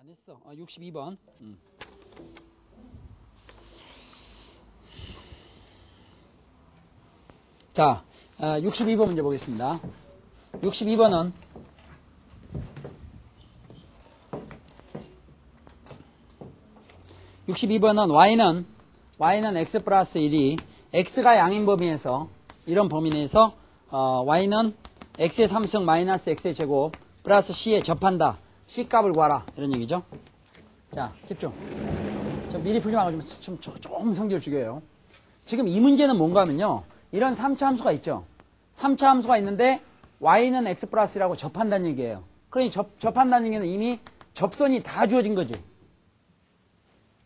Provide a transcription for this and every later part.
안 했어. 62번. 자, 62번 문제 보겠습니다. 62번은 y는 x 플러스 1이 x가 양인 범위에서 이런 범위 내에서 y는 x의 3승 마이너스 x의 제곱 플러스 c에 접한다. c 값을 구하라. 이런 얘기죠. 자, 집중. 저 미리 풀지 말고 좀 성질 죽여요. 지금 이 문제는 뭔가 하면요. 이런 3차 함수가 있죠. 3차 함수가 있는데 y는 x 플러스 1하고 접한다는 얘기예요. 그러니 접한다는 얘기는 이미 접선이 다 주어진 거지.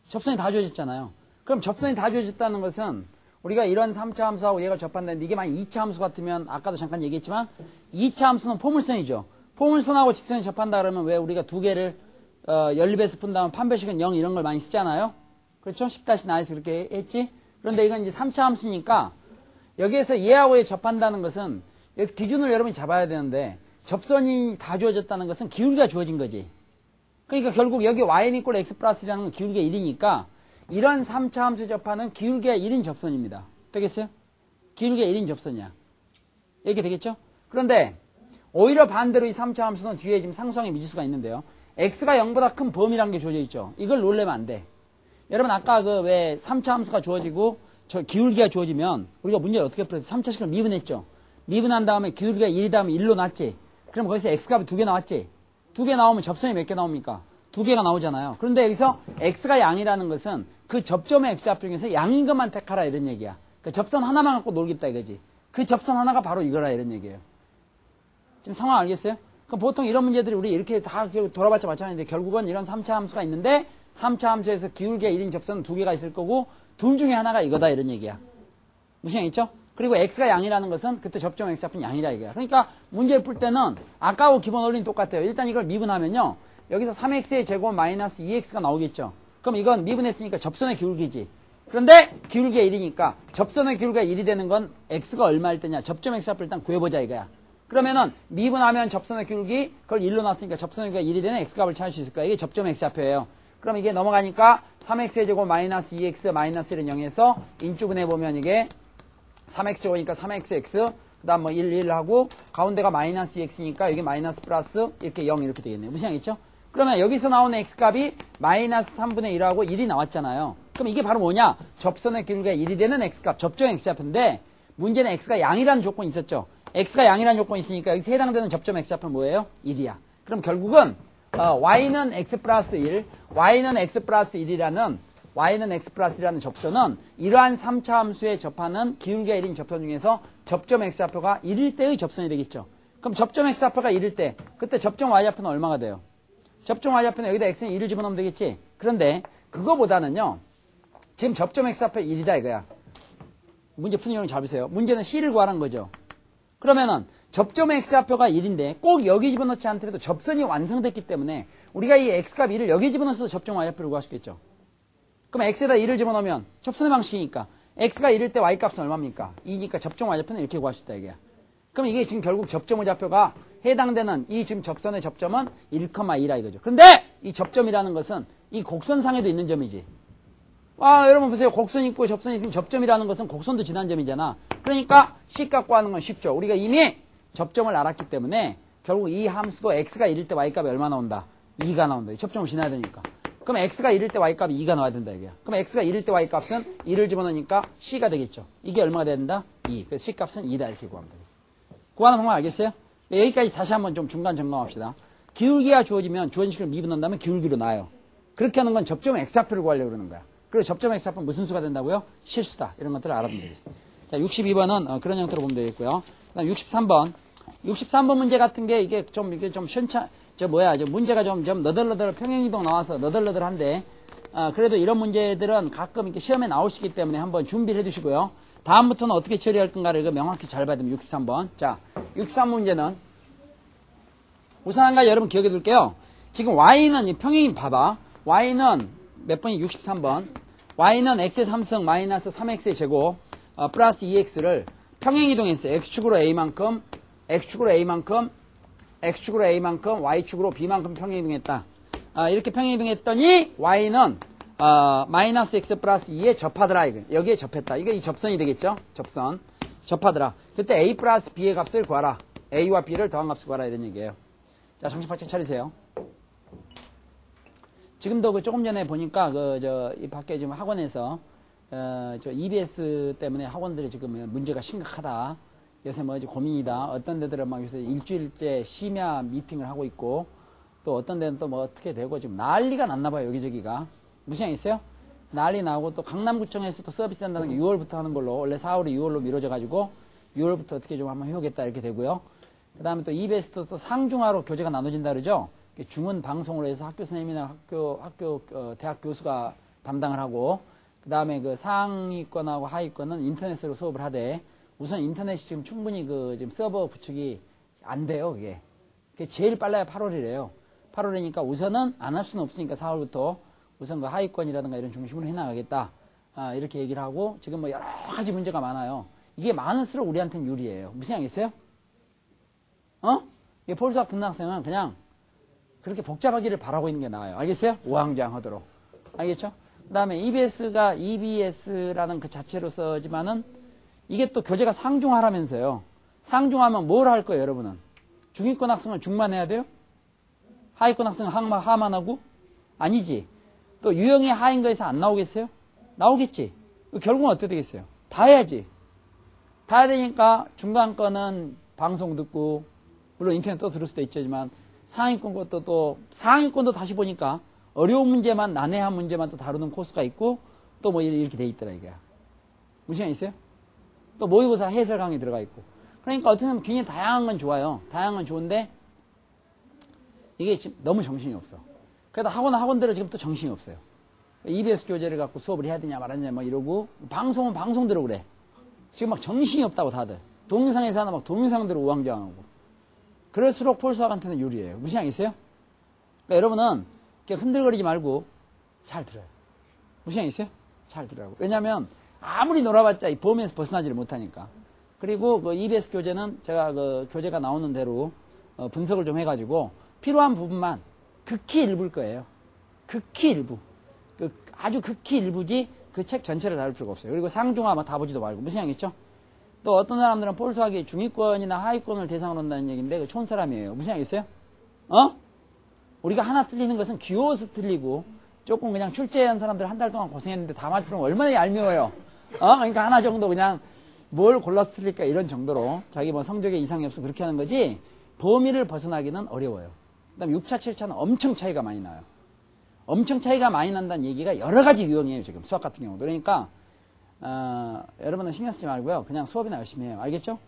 접선이 다 주어졌잖아요. 그럼 접선이 다 주어졌다는 것은 우리가 이런 3차 함수하고 얘가 접한다는데 이게 만약 2차 함수 같으면 아까도 잠깐 얘기했지만 2차 함수는 포물선이죠. 포물선하고 직선이 접한다 그러면 왜 우리가 두 개를 연립해서 푼다면 판별식은 0 이런 걸 많이 쓰잖아요. 그렇죠? 10-나에서 그렇게 했지? 그런데 이건 이제 3차 함수니까 여기에서 얘하고 얘 접한다는 것은 여기서 기준을 여러분이 잡아야 되는데 접선이 다 주어졌다는 것은 기울기가 주어진 거지. 그러니까 결국 여기 y는 이꼴 x 플러스 1이라는 건 기울기가 1이니까 이런 3차 함수 접하는 기울기가 1인 접선입니다. 되겠어요? 기울기가 1인 접선이야. 이렇게 되겠죠? 그런데 오히려 반대로 이 3차 함수는 뒤에 지금 상수항의 미지수가 있는데요. x가 0보다 큰 범위라는 게 주어져 있죠. 이걸 놀래면 안 돼. 여러분 아까 그 왜 3차 함수가 주어지고 저 기울기가 주어지면 우리가 문제를 어떻게 풀었어요? 3차식을 미분했죠. 미분한 다음에 기울기가 1이다 하면 1로 났지. 그럼 거기서 x값이 2개 나왔지. 2개 나오면 접선이 몇 개 나옵니까? 2개가 나오잖아요. 그런데 여기서 x가 양이라는 것은 그 접점의 x좌표 중에서 양인 것만 택하라 이런 얘기야. 그 접선 하나만 갖고 놀겠다 이거지. 그 접선 하나가 바로 이거라 이런 얘기예요. 지금 상황 알겠어요? 그럼 보통 이런 문제들이 우리 이렇게 다 돌아봤자 마찬가지인데 결국은 이런 3차 함수가 있는데 3차 함수에서 기울기가 1인 접선은 2개가 있을 거고 둘 중에 하나가 이거다 이런 얘기야. 무슨 얘기 있죠? 그리고 x가 양이라는 것은 그때 접점 x좌표는 양이라 이거야. 그러니까 문제를 풀 때는 아까하고 기본 원리는 똑같아요. 일단 이걸 미분하면요. 여기서 3x의 제곱 마이너스 2x가 나오겠죠. 그럼 이건 미분했으니까 접선의 기울기지. 그런데 기울기가 1이니까 접선의 기울기가 1이 되는 건 x가 얼마일 때냐. 접점 x좌표 일단 구해보자 이거야. 그러면은 미분하면 접선의 기울기 그걸 1로 놨으니까 접선의 기울기가 1이 되는 x값을 찾을 수 있을 거야. 이게 접점 x좌표예요. 그럼 이게 넘어가니까 3x의 제곱 마이너스 2x 마이너스 1은 0에서 인주분해 보면 이게 3x제곱이니까 3xx 그 다음 뭐 1, 1 하고 가운데가 마이너스 2x니까 여기 마이너스 플러스 이렇게 0 이렇게 되겠네요. 무슨 얘기죠? 그러면 여기서 나오는 x값이 마이너스 3분의 1하고 1이 나왔잖아요. 그럼 이게 바로 뭐냐? 접선의 기울기가 1이 되는 x값, 접점 x좌표인데 문제는 x가 양이라는 조건이 있었죠. x가 양이라는 조건이 있으니까 여기서 해당되는 접점 x좌표는 뭐예요? 1이야. 그럼 결국은 y는 x 플러스 1, y는 x 플러스 1이라는 접선은 이러한 3차 함수에 접하는 기울기가 1인 접선 중에서 접점 x좌표가 1일 때의 접선이 되겠죠. 그럼 접점 x좌표가 1일 때 그때 접점 y좌표는 얼마가 돼요? 접점 y좌표는 여기다 x는 1을 집어넣으면 되겠지. 그런데 그거보다는요. 지금 접점 x좌표 1이다 이거야. 문제 푸는 용을 잘 보세요. 문제는 c를 구하라는 거죠. 그러면은 접점 x좌표가 1인데 꼭 여기 집어넣지 않더라도 접선이 완성됐기 때문에 우리가 이 x값 1을 여기 집어넣어서 접점 y좌표를 구할 수 있겠죠. 그럼 x에다 1을 집어넣으면 접선의 방식이니까 x가 1일 때 y값은 얼마입니까? 2니까 접점 y좌표는 이렇게 구할 수 있다 이게. 그럼 이게 지금 결국 접점 y좌표가 해당되는 이 지금 접선의 접점은 1,2라 이거죠. 근데 이 접점이라는 것은 이 곡선상에도 있는 점이지. 여러분 보세요. 곡선이 있고 접선이 있으면 접점이라는 것은 곡선도 지난 점이잖아. 그러니까 c값 구하는 건 쉽죠. 우리가 이미 접점을 알았기 때문에 결국 이 함수도 x가 1일 때 y값이 얼마 나온다? 2가 나온다. 접점을 지나야 되니까. 그럼 x가 1일 때 y값이 2가 나와야 된다 이게. 그럼 x가 1일 때 y값은 2를 집어넣으니까 c가 되겠죠. 이게 얼마가 된다? 2. 그래서 c값은 2다 이렇게 구하면 되겠어요. 구하는 방법 알겠어요? 여기까지 다시 한번 좀 중간 점검합시다. 기울기가 주어지면 주어진 식을 미분한다면 기울기로 나요. 그렇게 하는 건 접점 x좌표를 구하려고 그러는 거야. 그리고 접점 x좌표는 무슨 수가 된다고요? 실수다. 이런 것들을 알아보면 되겠습니다. 자, 62번은 그런 형태로 보면 되겠고요. 그다음 63번 문제 같은 게 이게 좀 문제가 좀 너덜너덜 평행이동 나와서 너덜너덜한데 그래도 이런 문제들은 가끔 이렇게 시험에 나올 수 있기 때문에 한번 준비를 해두시고요. 다음부터는 어떻게 처리할 건가를 이거 명확히 잘 봐야 됩니다. 63번. 자, 63번 문제는 우선 한 가지 여러분 기억해 둘게요. 지금 y는 이 평행이 봐봐. y는 몇 번이 63번. y는 x의 3승 마이너스 3x의 제곱 플러스 2x를 평행이동했어요. x축으로 a만큼 x축으로 y축으로 b만큼 평행이동했다. 이렇게 평행이동했더니 y는 마이너스 x 플러스 2에 접하더라. 여기에 접했다. 이거 이 접선이 되겠죠? 접선. 접하더라. 그때 a 플러스 b의 값을 구하라. a와 b를 더한 값을 구하라. 이런 얘기예요. 자, 정신 바짝 차리세요. 지금도 조금 전에 보니까 이 밖에 지금 학원에서 EBS 때문에 학원들이 지금 문제가 심각하다. 요새 뭐 고민이다. 어떤 데들은 막 요새 일주일째 심야 미팅을 하고 있고, 또 어떤 데는 또 뭐 어떻게 되고 지금 난리가 났나 봐요. 여기저기가. 무슨 양 있어요? 난리 나고, 또 강남구청에서 또 서비스 한다는 게 6월부터 하는 걸로, 원래 4월이 6월로 미뤄져가지고 6월부터 어떻게 좀 한번 해보겠다 이렇게 되고요. 그 다음에 또 EBS도 또 상중하로 교재가 나눠진다 그러죠. 중은 방송으로 해서 학교 선생님이나 대학 교수가 담당을 하고, 그 다음에 그 상위권하고 하위권은 인터넷으로 수업을 하되, 우선 인터넷이 지금 충분히 지금 서버 구축이 안 돼요, 그게. 그게 제일 빨라야 8월이래요. 8월이니까 우선은 안 할 수는 없으니까 4월부터 우선 그 하위권이라든가 이런 중심으로 해나가겠다. 이렇게 얘기를 하고, 지금 뭐 여러 가지 문제가 많아요. 이게 많을수록 우리한테는 유리해요. 무슨 양 있어요? 이게 폴수학 듣는 학생은 그냥 그렇게 복잡하기를 바라고 있는 게 나아요. 알겠어요? 우왕좌왕하도록. 알겠죠? 그 다음에 EBS가 EBS라는 그 자체로서지만은 이게 또 교재가 상중하라면서요. 상중하면 뭘 할 거예요, 여러분은? 중위권 학생은 중만 해야 돼요? 하위권 학생은 하만 하고? 아니지. 또 유형이 하인 거에서 안 나오겠어요? 나오겠지. 결국은 어떻게 되겠어요? 다 해야지. 다 해야 되니까 중간 거는 방송 듣고, 물론 인터넷 또 들을 수도 있지만, 상위권 것도 또, 상위권도 다시 보니까 어려운 문제만, 난해한 문제만 또 다루는 코스가 있고, 또 뭐 이렇게 돼 있더라, 이게. 무슨 양 있어요? 또 모의고사 해설 강의 들어가 있고. 그러니까 어떻게 보면 굉장히 다양한 건 좋아요. 다양한 건 좋은데, 이게 지금 너무 정신이 없어. 그래도 학원들은 지금 또 정신이 없어요. EBS 교재를 갖고 수업을 해야 되냐 말하냐 막 이러고, 방송은 방송대로 그래. 지금 막 정신이 없다고 다들. 동영상에서 하나 막 동영상대로 우왕좌왕하고. 그럴수록 폴수학한테는 유리해요. 무슨 양 있어요? 그러니까 여러분은 그냥 흔들거리지 말고 잘 들어요. 무슨 양 있어요? 잘 들으라고. 왜냐면 아무리 놀아봤자 이 범위에서 벗어나지를 못하니까. 그리고 그 EBS 교재는 제가 그 교재가 나오는 대로 분석을 좀 해가지고 필요한 부분만 극히 일부일 거예요. 극히 일부. 아주 극히 일부지 그 책 전체를 다룰 필요가 없어요. 그리고 상중하 다 보지도 말고. 무슨 양 있죠? 또 어떤 사람들은 폴수학이 중위권이나 하위권을 대상으로 한다는 얘기인데 그 촌 사람이에요. 무슨 양 있어요? 우리가 하나 틀리는 것은 귀여워서 틀리고 조금 그냥 출제한 사람들 한 달 동안 고생했는데 다 맞추면 얼마나 얄미워요. 그러니까 하나 정도 그냥 뭘 골라서 틀릴까 이런 정도로 자기 뭐 성적에 이상이 없어 그렇게 하는 거지 범위를 벗어나기는 어려워요. 그 다음에 6차, 7차는 엄청 차이가 많이 나요. 엄청 차이가 많이 난다는 얘기가 여러 가지 유형이에요. 지금 수학 같은 경우도. 그러니까 여러분은 신경 쓰지 말고요. 그냥 수업이나 열심히 해요. 알겠죠?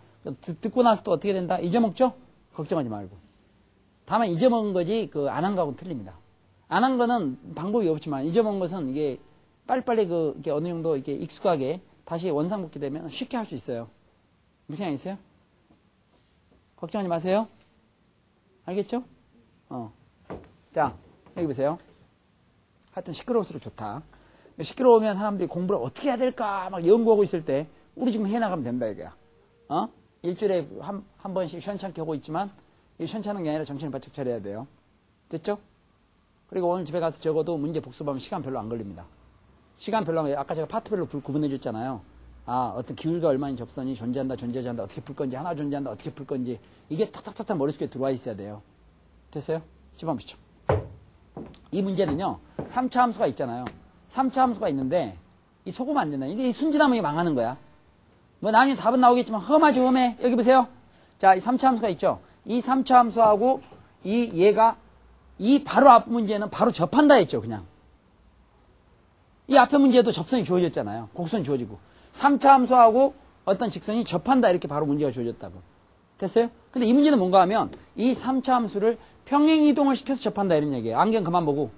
듣고 나서 또 어떻게 된다? 잊어먹죠? 걱정하지 말고. 다만 잊어먹은 거지 안 한 거하고는 틀립니다. 안 한 거는 방법이 없지만 잊어먹은 것은 이게 빨리빨리 이게 어느 정도 이렇게 익숙하게 다시 원상복귀 되면 쉽게 할 수 있어요. 무슨 양 있어요? 걱정하지 마세요. 알겠죠? 자, 여기 보세요. 하여튼 시끄러울수록 좋다. 시끄러우면 사람들이 공부를 어떻게 해야 될까 막 연구하고 있을 때 우리 지금 해나가면 된다 이거야. 일주일에 한 번씩 시원찮게 하고 있지만 이 시원찮은 게 아니라 정신을 바짝 차려야 돼요. 됐죠? 그리고 오늘 집에 가서 적어도 문제 복습하면 시간 별로 안 걸립니다. 시간 별로 안 걸려요. 아까 제가 파트별로 구분해 줬잖아요. 어떤 기울기가 얼마나 접선이 존재한다 존재하지 않는다 어떻게 풀 건지 하나 존재한다 어떻게 풀 건지 이게 탁탁탁탁 머릿속에 들어와 있어야 돼요. 됐어요? 집어보시죠. 이 문제는요 3차 함수가 있잖아요. 3차 함수가 있는데 이 속으면 안 된다. 이게 순진하면 이게 망하는 거야. 뭐 나중에 답은 나오겠지만 험하지 험해. 여기 보세요. 자, 이 3차 함수가 있죠. 이 3차 함수하고 얘가 이 바로 앞 문제는 바로 접한다 했죠. 그냥. 이 앞에 문제도 접선이 주어졌잖아요. 곡선이 주어지고. 3차 함수하고 어떤 직선이 접한다 이렇게 바로 문제가 주어졌다고. 됐어요? 근데 이 문제는 뭔가 하면 이 3차 함수를 평행이동을 시켜서 접한다 이런 얘기예요. 안경 그만 보고.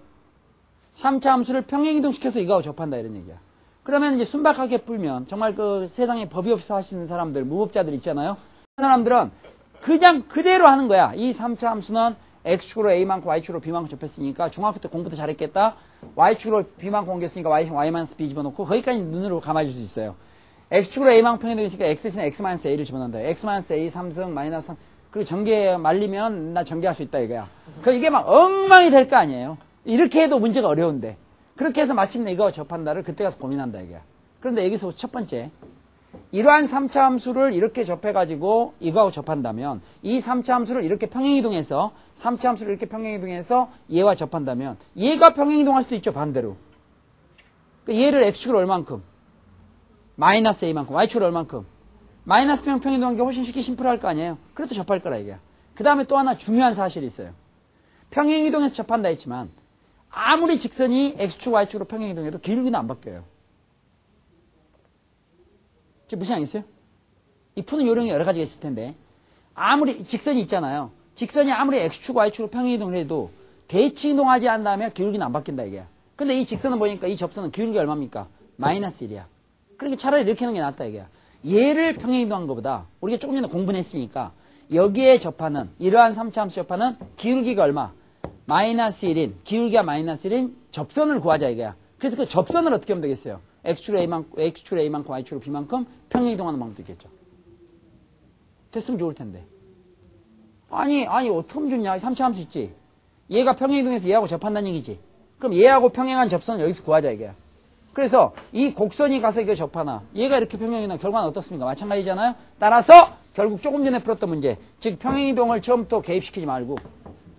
3차 함수를 평행이동시켜서 이거하고 접한다 이런 얘기야. 그러면 이제 순박하게 풀면 정말 그 세상에 법이 없어 하시는 사람들, 무법자들 있잖아요. 그 사람들은 그냥 그대로 하는 거야. 이 3차 함수는 X축으로 A만큼 Y축으로 B만큼 접했으니까 중학교 때 공부 도 잘했겠다. Y축으로 B만큼 옮겼으니까 Y-B 집어넣고 거기까지 눈으로 감아줄 수 있어요. X축으로 A만큼 평행이동이니까 X 대신에 X-A를 집어넣는다. X-A 3승 마이너스 3. 그리고 전개 말리면 나 전개할 수 있다 이거야. 이게 막 엉망이 될 거 아니에요. 이렇게 해도 문제가 어려운데. 그렇게 해서 마침내 이거 접한다를 그때 가서 고민한다 이게. 그런데 여기서 첫 번째. 이러한 3차 함수를 이렇게 접해가지고 이거하고 접한다면 이 3차 함수를 이렇게 평행이동해서 3차 함수를 이렇게 평행이동해서 얘와 접한다면 얘가 평행이동할 수도 있죠. 반대로. 얘를 x축으로 얼만큼? 마이너스 a만큼. y축으로 얼만큼? 마이너스 평행이동한 게 훨씬 쉽게 심플할 거 아니에요. 그래도 접할 거라 이게. 그 다음에 또 하나 중요한 사실이 있어요. 평행이동해서 접한다 했지만 아무리 직선이 x축 y축으로 평행이동해도 기울기는 안 바뀌어요. 지금 무슨 양이 있어요? 이 푸는 요령이 여러 가지가 있을 텐데 아무리 직선이 있잖아요. 직선이 아무리 x축 y축으로 평행이동을 해도 대칭 이동하지 않다면 기울기는 안 바뀐다 이게. 근데 이 직선은 보니까 이 접선은 기울기 얼마입니까? 마이너스 1이야. 그러니까 차라리 이렇게 하는 게 낫다 이게. 얘를 평행이동한 것보다 우리가 조금 전에 공부했으니까 여기에 접하는 이러한 3차 함수 접하는 기울기가 얼마? 마이너스 1인 기울기가 마이너스 1인 접선을 구하자 이거야. 그래서 그 접선을 어떻게 하면 되겠어요? x축으로 a만큼 y축으로 b만큼 평행이동하는 방법도 있겠죠. 됐으면 좋을 텐데. 아니 어떻게 하면 좋냐? 3차 함수 있지. 얘가 평행이동해서 얘하고 접한다는 얘기지. 그럼 얘하고 평행한 접선을 여기서 구하자 이거야. 그래서 이 곡선이 가서 이거 접하나 얘가 이렇게 평행이동 결과는 어떻습니까? 마찬가지잖아요. 따라서 결국 조금 전에 풀었던 문제 즉 평행이동을 처음부터 개입시키지 말고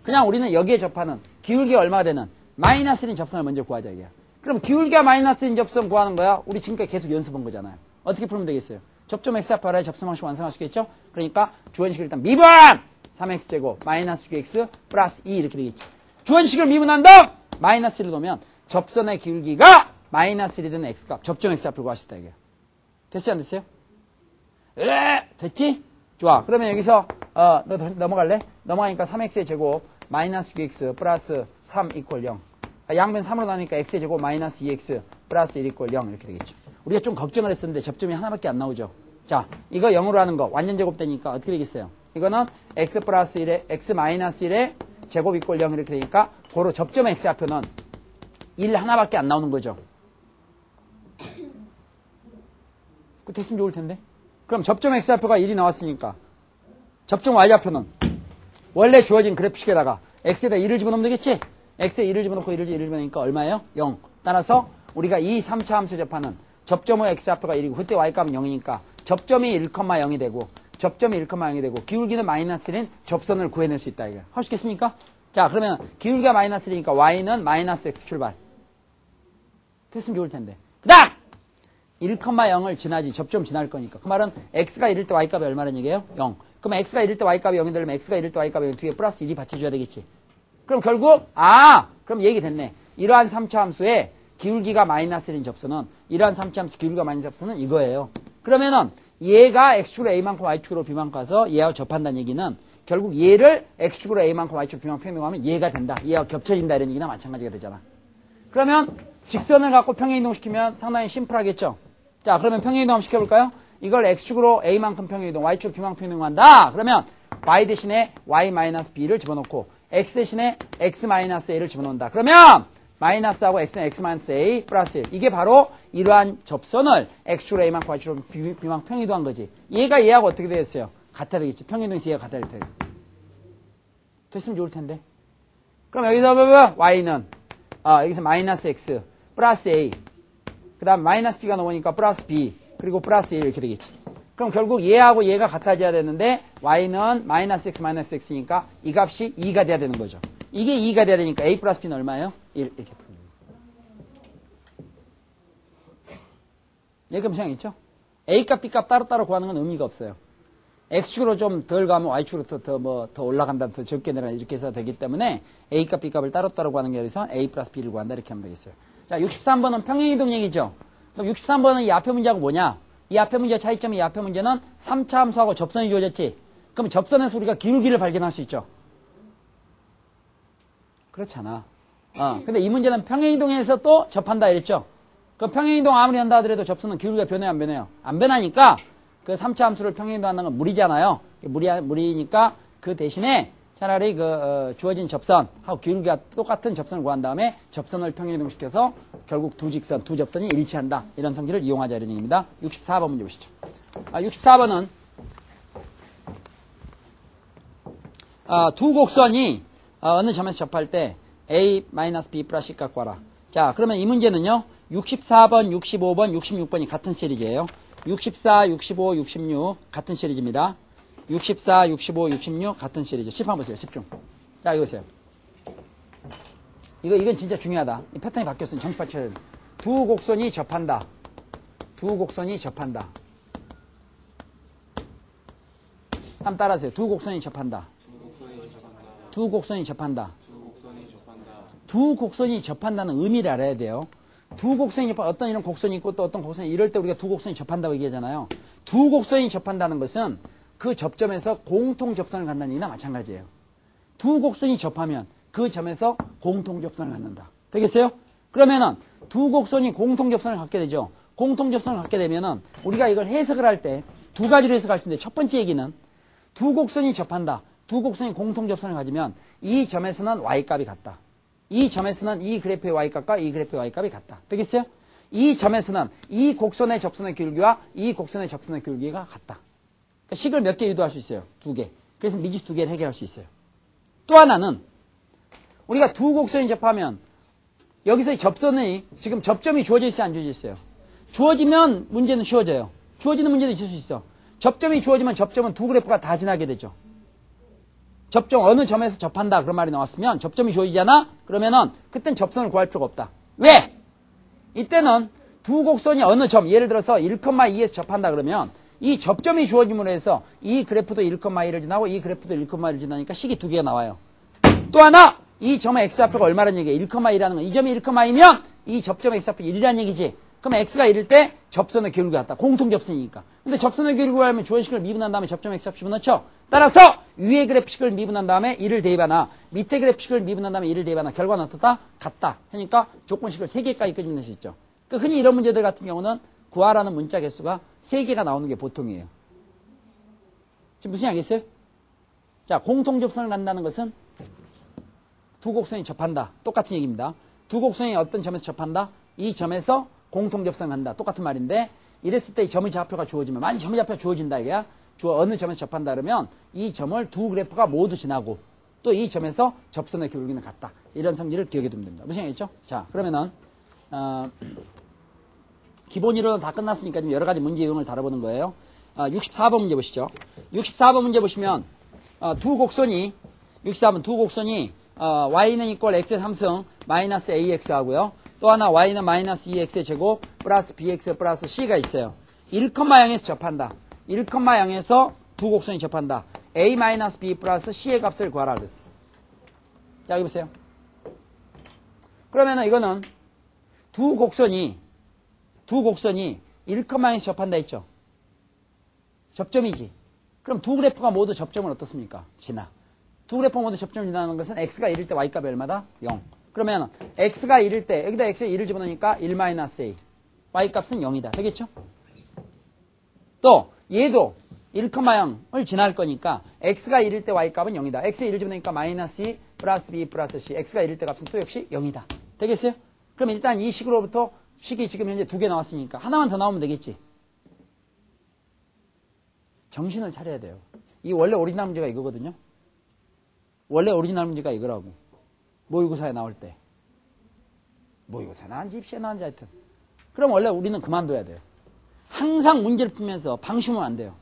그냥 우리는 여기에 접하는 기울기가 얼마가 되는 마이너스 1인 접선을 먼저 구하자 이거야. 그럼 기울기가 마이너스 1인 접선 구하는 거야. 우리 지금까지 계속 연습한 거잖아요. 어떻게 풀면 되겠어요? 접점 x 앞에 알아야 접선 방식 완성할 수 있겠죠? 그러니까 주어식을 일단 미분! 3x제곱 마이너스 6x 플러스 2 이렇게 되겠지. 주어식을 미분한 다음 마이너스 1을 놓으면 접선의 기울기가 마이너스 1이 되는 x값 접점 x 앞을 구할 수 있다 이게. 됐어요 안 됐어요? 됐지? 좋아. 그러면 여기서 너 넘어갈래? 넘어가니까 3x의 제곱 마이너스 6x 플러스 3 이퀄 0 양변 3으로 나니까 x의 제곱 마이너스 2x 플러스 1 이퀄 0 이렇게 되겠죠. 우리가 좀 걱정을 했었는데 접점이 하나밖에 안 나오죠. 자, 이거 0으로 하는 거 완전 제곱되니까 어떻게 되겠어요? 이거는 x 플러스 1에 x 마이너스 1에 제곱 이퀄 0 이렇게 되니까 고로 접점 x 앞에는 1 하나밖에 안 나오는 거죠. 그 됐으면 좋을 텐데. 그럼 접점 x좌표가 1이 나왔으니까 접점 y좌표는 원래 주어진 그래프식에다가 x에다 1을 집어넣으면 되겠지? x에 1을 집어넣고 1을 집어넣으니까 얼마예요? 0. 따라서 우리가 이 3차 함수 접하는 접점의 x좌표가 1이고 그때 y값은 0이니까 접점이 1,0이 되고 접점이 1,0이 되고 기울기는 마이너스 1인 접선을 구해낼 수 있다. 이거 할 수 있겠습니까? 자, 그러면 기울기가 마이너스 1이니까 y는 마이너스 x 출발. 됐으면 좋을 텐데. 그 다음! 1,0을 지나지 접점 지날 거니까 그 말은 x가 1일 때 y값이 얼마라는 얘기예요? 0. 그럼 x가 1일 때 y값이 0이 되려면 x가 1일 때 y값이 0 뒤에 플러스 1이 받쳐줘야 되겠지. 그럼 결국 그럼 얘기 됐네. 이러한 3차 함수의 기울기가 마이너스 1인 접선은 이러한 3차 함수 기울기가 마이너스 접선은 이거예요. 그러면은 얘가 x축으로 a만큼 y축으로 b만큼 가서 얘하고 접한다는 얘기는 결국 얘를 x축으로 a만큼 y축으로 b만큼 평행이동하면 얘가 된다. 얘하고 겹쳐진다 이런 얘기나 마찬가지가 되잖아. 그러면 직선을 갖고 평행이동시키면 상당히 심플하겠죠. 자, 그러면 평행이동 한번 시켜볼까요? 이걸 x축으로 a만큼 평행이동, y축으로 b만큼 평행이동한다. 그러면 y 대신에 y-b를 집어넣고 x 대신에 x-a를 집어넣는다. 그러면 마이너스하고 x는 x-a 플러스 1. 이게 바로 이러한 접선을 x축으로 a만큼 y축으로 b만큼 평행이동한 거지. 얘가 얘하고 어떻게 되겠어요? 같아야 되겠지. 평행이동에서 얘가 같아야 될 텐데. 됐으면 좋을 텐데. 그럼 여기서 보면 y는 여기서 마이너스 x 플러스 a 그 다음 마이너스 b가 넘으니까 플러스 b 그리고 플러스 1 이렇게 되겠지. 그럼 결국 얘하고 얘가 같아져야 되는데 y는 마이너스 x 마이너스 x니까 이 값이 2가 돼야 되는 거죠. 이게 2가 돼야 되니까 a 플러스 b는 얼마예요? 1 이렇게 푸는 거예요. 얘가 무슨 있죠? a 값 b 값 따로따로 구하는 건 의미가 없어요. x축으로 좀 덜 가면 y축으로 더 올라간다 더 적게 내려간다 이렇게 해서 되기 때문에 a 값 b 값을 따로따로 구하는 게 어디서 a 플러스 b를 구한다 이렇게 하면 되겠어요. 자, 63번은 평행이동 얘기죠. 그럼 63번은 이 앞에 문제하고 뭐냐? 이 앞에 문제 차이점이 이 앞에 문제는 3차 함수하고 접선이 주어졌지. 그럼 접선에서 우리가 기울기를 발견할 수 있죠. 그렇잖아. 근데 이 문제는 평행이동에서 또 접한다 이랬죠. 그럼 평행이동 아무리 한다 하더라도 접선은 기울기가 변해요 안 변해요? 안 변하니까 그 3차 함수를 평행이동 한다는 건 무리잖아요. 무리니까 그 대신에 차라리 주어진 접선하고 기울기가 똑같은 접선을 구한 다음에 접선을 평행이동시켜서 결국 두 접선이 일치한다. 이런 성질을 이용하자 이런 얘기입니다. 64번 문제 보시죠. 64번은 두 곡선이 어느 점에서 접할 때 A 마이너스 B 플러스 C 갖고 와라. 자, 그러면 이 문제는요. 64번, 65번, 66번이 같은 시리즈예요. 64, 65, 66 같은 시리즈입니다. 64, 65, 66 같은 시리즈. 칠판 보세요. 집중. 자, 이거 보세요. 이건 진짜 중요하다. 이 패턴이 바뀌었으니 정신 받쳐야 돼. 두 곡선이 접한다. 두 곡선이 접한다. 한번 따라하세요. 두 곡선이 접한다. 두 곡선이 접한다. 두 곡선이 접한다는 의미를 알아야 돼요. 두 곡선이 접한, 어떤 이런 곡선이 있고 또 어떤 곡선이, 이럴 때 우리가 두 곡선이 접한다고 얘기하잖아요. 두 곡선이 접한다는 것은 그 접점에서 공통 접선을 갖는다는 얘기나 마찬가지예요. 두 곡선이 접하면 그 점에서 공통 접선을 갖는다. 되겠어요? 그러면은 두 곡선이 공통 접선을 갖게 되죠. 공통 접선을 갖게 되면은 우리가 이걸 해석을 할 때 두 가지로 해석할 수 있는데, 첫 번째 얘기는 두 곡선이 접한다. 두 곡선이 공통 접선을 가지면 이 점에서는 y값이 같다. 이 점에서는 이 그래프의 y값과 이 그래프의 y값이 같다. 되겠어요? 이 점에서는 이 곡선의 접선의 기울기와 이 곡선의 접선의 기울기가 같다. 그러니까 식을 몇 개 유도할 수 있어요? 두 개. 그래서 미지수 두 개를 해결할 수 있어요. 또 하나는 우리가 두 곡선이 접하면 여기서 접선이 지금 접점이 주어져 있어요? 안 주어져 있어요? 주어지면 문제는 쉬워져요. 주어지는 문제도 있을 수 있어. 접점이 주어지면 접점은 두 그래프가 다 지나게 되죠. 접점 어느 점에서 접한다 그런 말이 나왔으면 접점이 주어지잖아? 그러면은 그땐 접선을 구할 필요가 없다. 왜? 이때는 두 곡선이 어느 점, 예를 들어서 1,2에서 접한다 그러면 이 접점이 주어짐으로 해서 이 그래프도 1,2를 지나고 이 그래프도 1,2를 지나니까 식이 두 개가 나와요. 또 하나, 이 점의 x좌표가 얼마라는 얘기예요? 1,2라는 건 이 점이 1,2면 이 접점의 x좌표 1이라는 얘기지. 그럼 x가 1일 때 접선의 기울기가 같다. 공통 접선이니까. 근데 접선의 기울기를 하면 주어식을 미분한 다음에 접점의 x좌표 집어넣죠. 따라서 위의 그래프식을 미분한 다음에 1을 대입하나 밑의 그래프식을 미분한 다음에 1을 대입하나 결과는 어떻다? 같다. 그러니까 조건식을 3개까지 끄집어낼 수 있죠. 그러니까 흔히 이런 문제들 같은 경우는 구하라는 문자 개수가 3개가 나오는 게 보통이에요. 지금 무슨 얘기겠어요? 자, 공통 접선을 갖는다는 것은 두 곡선이 접한다. 똑같은 얘기입니다. 두 곡선이 어떤 점에서 접한다? 이 점에서 공통 접선을 갖는다. 똑같은 말인데 이랬을 때 이 점의 좌표가 주어지면, 만약 점의 좌표가 주어진다 이게야. 어느 점에서 접한다 그러면 이 점을 두 그래프가 모두 지나고 또 이 점에서 접선의 기울기는 같다. 이런 성질을 기억해 두면 됩니다. 무슨 얘기겠죠? 자, 그러면은 기본 이론은 다 끝났으니까 좀 여러 가지 문제 이론을 다뤄보는 거예요. 64번 문제 보시죠. 64번 문제 보시면 두 곡선이 64번 두 곡선이 y는 이퀄 x의 3승 마이너스 ax 하고요. 또 하나 y는 마이너스 2x의 제곱 플러스 bx 플러스 c가 있어요. 1,0에서 접한다. 1,0에서 두 곡선이 접한다. a 마이너스 b 플러스 c의 값을 구하라 그랬어요. 자, 여기 보세요. 그러면은 이거는 두 곡선이 1,0에서 접한다 했죠. 접점이지. 그럼 두 그래프가 모두 접점은 어떻습니까? 지나. 두 그래프가 모두 접점을 지나는 것은 x가 1일 때 y값이 얼마다? 0. 그러면 x가 1일 때 여기다 x에 1을 집어넣으니까 1-a. y값은 0이다. 되겠죠? 또 얘도 1,0을 지날 거니까 x가 1일 때 y값은 0이다. x에 1을 집어넣으니까 마이너스 2 플러스 b 플러스 c. x가 1일 때 값은 또 역시 0이다. 되겠어요? 그럼 일단 이 식으로부터 식이 지금 현재 두 개 나왔으니까 하나만 더 나오면 되겠지. 정신을 차려야 돼요. 이 원래 오리지널 문제가 이거거든요. 원래 오리지널 문제가 이거라고. 모의고사에 나올 때. 모의고사에 나왔는지 입시에 나왔는지 하여튼. 그럼 원래 우리는 그만둬야 돼요. 항상 문제를 풀면서 방심하면 안 돼요.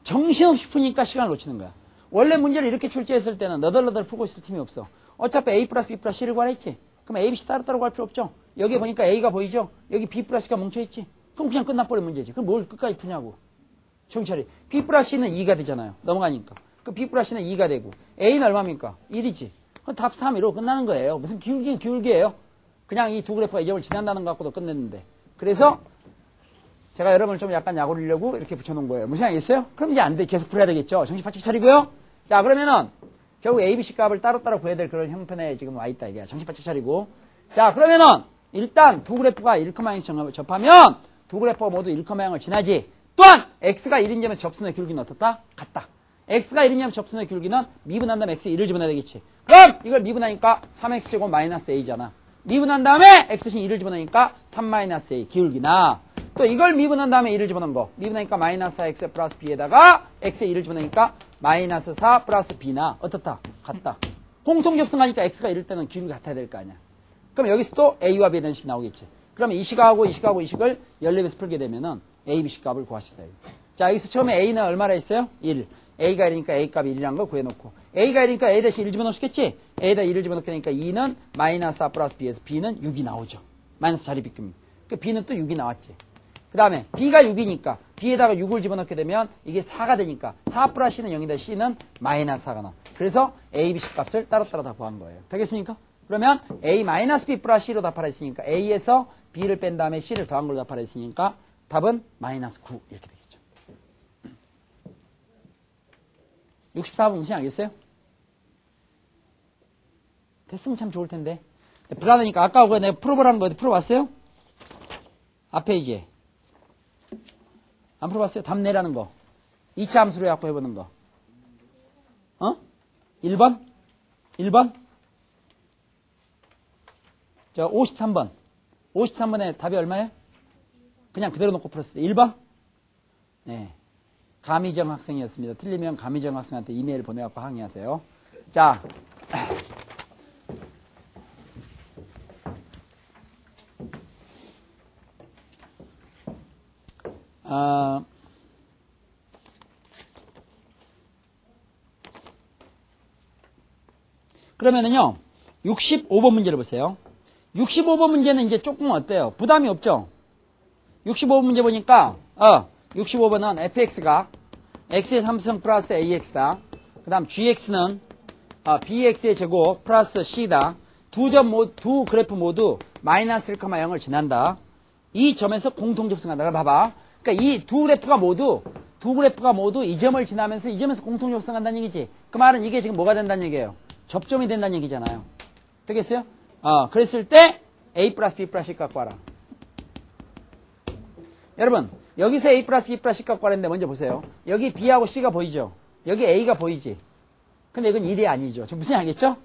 정신없이 푸니까 시간을 놓치는 거야. 원래 문제를 이렇게 출제했을 때는 너덜너덜 풀고 있을 틈이 없어. 어차피 A 플러스 B 플러스 C를 구하랬지. 그럼 A, B, C 따로따로 구할 필요 없죠. 여기 보니까 A가 보이죠? 여기 B 플러스 C가 뭉쳐있지. 그럼 그냥 끝나버린 문제지. 그럼 뭘 끝까지 푸냐고. 정찰이. B 플러스 C는 2가 되잖아요. 넘어가니까. 그럼 B 플러스 C는 2가 되고 A는 얼마입니까? 1이지. 그럼 답 3, 1로 끝나는 거예요. 무슨 기울기예요. 그냥 이 두 그래프가 이 점을 지난다는 것 갖고도 끝냈는데. 그래서 제가 여러분을 좀 약간 약올리려고 이렇게 붙여놓은 거예요. 무슨 얘기겠어요? 그럼 이제 안 돼. 계속 풀어야 되겠죠. 정신 바짝 차리고요. 자, 그러면은 결국 A, B, C 값을 따로따로 구해야 될 그런 형편에 지금 와 있다. 이게 정신 바짝 차리고. 자, 그러면은 일단 두 그래프가 1,0을 접하면 두 그래프가 모두 1,0을 지나지. 또한 x가 1인 점에서 접선의 기울기는 어떻다? 같다. x가 1인 점에서 접선의 기울기는 미분한 다음에 x에 1을 집어넣어야 되겠지. 그럼 이걸 미분하니까 3x제곱 마이너스 a잖아. 미분한 다음에 x신 1을 집어넣으니까 3-a 기울기나 또 이걸 미분한 다음에 1을 집어넣은 거 미분하니까 마이너스 4x 플러스 b에다가 x에 1을 집어넣으니까 마이너스 4 플러스 b나 어떻다? 같다. 공통 접선하니까 x가 이럴 때는 기울기 같아야 될 거 아니야. 그럼 여기서 또 a와 b라는 식이 나오겠지. 그러면 이 식하고 이 식하고 이 식을 연립해서 풀게 되면은 a, b 식 값을 구하시다. 자, 여기서 처음에 a는 얼마나 했어요? 1. a가 1이니까 a 값이 1이라는 걸 구해놓고 a가 1이니까 a 대신 1 집어넣으시겠지? a에다 1을 집어넣게 되니까 2는 마이너스 4 플러스 b에서 b는 6이 나오죠. 마이너스 자리 비움. 그 b는 또 6이 나왔지. 그 다음에 b가 6이니까 b에다가 6을 집어넣게 되면 이게 4가 되니까 4 플러스 c는 0이다. c는 마이너스 4가 나와. 그래서 a, b 식 값을 따로따로 다 구한 거예요. 되겠습니까? 그러면 a 마이너스 b 플러스 c로 답하라 했으니까 a에서 b를 뺀 다음에 c를 더한 걸로 답하라 했으니까 답은 마이너스 9 이렇게 되겠죠. 64번 무슨 알겠어요? 됐으면 참 좋을 텐데. 불안하니까 아까 그거 내가 풀어보라는 거 풀어봤어요? 앞에 이제 안 풀어봤어요? 답 내라는 거. 2차 함수로 약보 해보는 거. 1번? 1번? 자, 53번. 53번에 답이 얼마예요? 그냥 그대로 놓고 풀었을 때 1번? 네. 감희정 학생이었습니다. 틀리면 감희정 학생한테 이메일 보내갖고 항의하세요. 자. 그러면은요, 65번 문제를 보세요. 65번 문제는 이제 조금 어때요? 부담이 없죠? 65번 문제 보니까, 65번은 fx가 x의 3승 플러스 ax다. 그 다음 gx는 bx의 제곱 플러스 c다. 두 그래프 모두 마이너스 1,0을 지난다. 이 점에서 공통 접선한다. 봐봐. 그러니까 이 두 그래프가 모두 이 점을 지나면서 이 점에서 공통 접선한다는 얘기지. 그 말은 이게 지금 뭐가 된다는 얘기예요? 접점이 된다는 얘기잖아요. 되겠어요? 그랬을 때 a 플러스 b 플러스 c 갖고 와라. 여러분, 여기서 a 플러스 b 플러스 c 갖고 와라는데 먼저 보세요. 여기 b하고 c가 보이죠? 여기 a가 보이지? 근데 이건 1이 아니죠. 지금 무슨 얘기겠죠?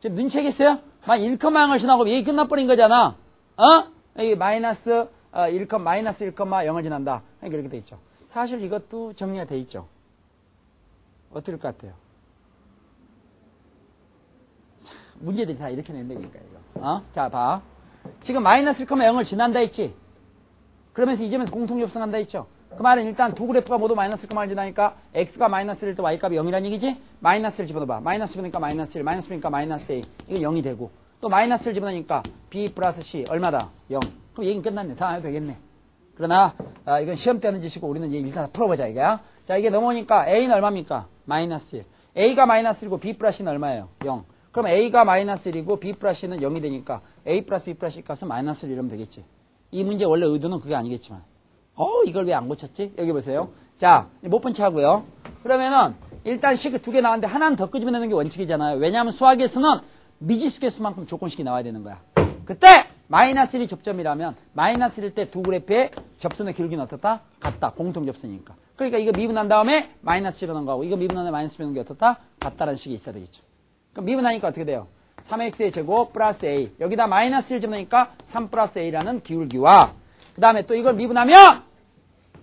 지금 눈치채겠어요? 막 1,0을 지나고 얘기 끝나버린 거잖아. 여기 마이너스 1,0을 지난다. 이렇게 돼 있죠. 사실 이것도 정리가 돼 있죠. 어떨 것 같아요? 참, 문제들이 다 이렇게 낸다니까, 이거. 자, 봐. 지금 마이너스 1,0을 지난다 했지? 그러면서 이 점에서 공통 접선한다 했죠? 그 말은 일단 두 그래프가 모두 마이너스 1,0을 지나니까 x가 마이너스 1일 때 y값이 0이라는 얘기지? 마이너스를 집어넣어봐. 마이너스 집어넣으니까 마이너스 1, 마이너스 집으니까 마이너스 a. 이건 0이 되고. 또 마이너스를 집어넣으니까 b 플러스 c 얼마다? 0. 그럼 얘기는 끝났네. 다 안 해도 되겠네. 그러나 이건 시험 때 하는 짓이고 우리는 이제 일단 풀어보자 이거야. 자, 이게 넘어오니까 a는 얼마입니까? 마이너스 1. a가 마이너스 1이고 b 플러스 c는 얼마예요? 0. 그럼 a가 마이너스 1이고 b 플러스 c는 0이 되니까 a 플러스 b 플러스 c 값은 마이너스 1 이러면 되겠지. 이 문제 원래 의도는 그게 아니겠지만. 이걸 왜 안 고쳤지? 여기 보세요. 자, 못 본 채 하고요. 그러면은 일단 식 두 개 나왔는데 하나는 더 끄집어내는 게 원칙이잖아요. 왜냐하면 수학에서는 미지수 개수만큼 조건식이 나와야 되는 거야. 그때 마이너스 1이 접점이라면 마이너스 1일 때 두 그래프의 접선의 기울기는 어떻다? 같다. 공통 접선이니까. 그러니까 이거 미분한 다음에 마이너스 집어넣은 거하고 이거 미분한 다음에 마이너스 집어넣은 게 어떻다? 같다라는 식이 있어야 되겠죠. 그럼 미분하니까 어떻게 돼요? 3x의 제곱 플러스 a. 여기다 마이너스 1 집어넣으니까 3 플러스 a라는 기울기와 그 다음에 또 이걸 미분하면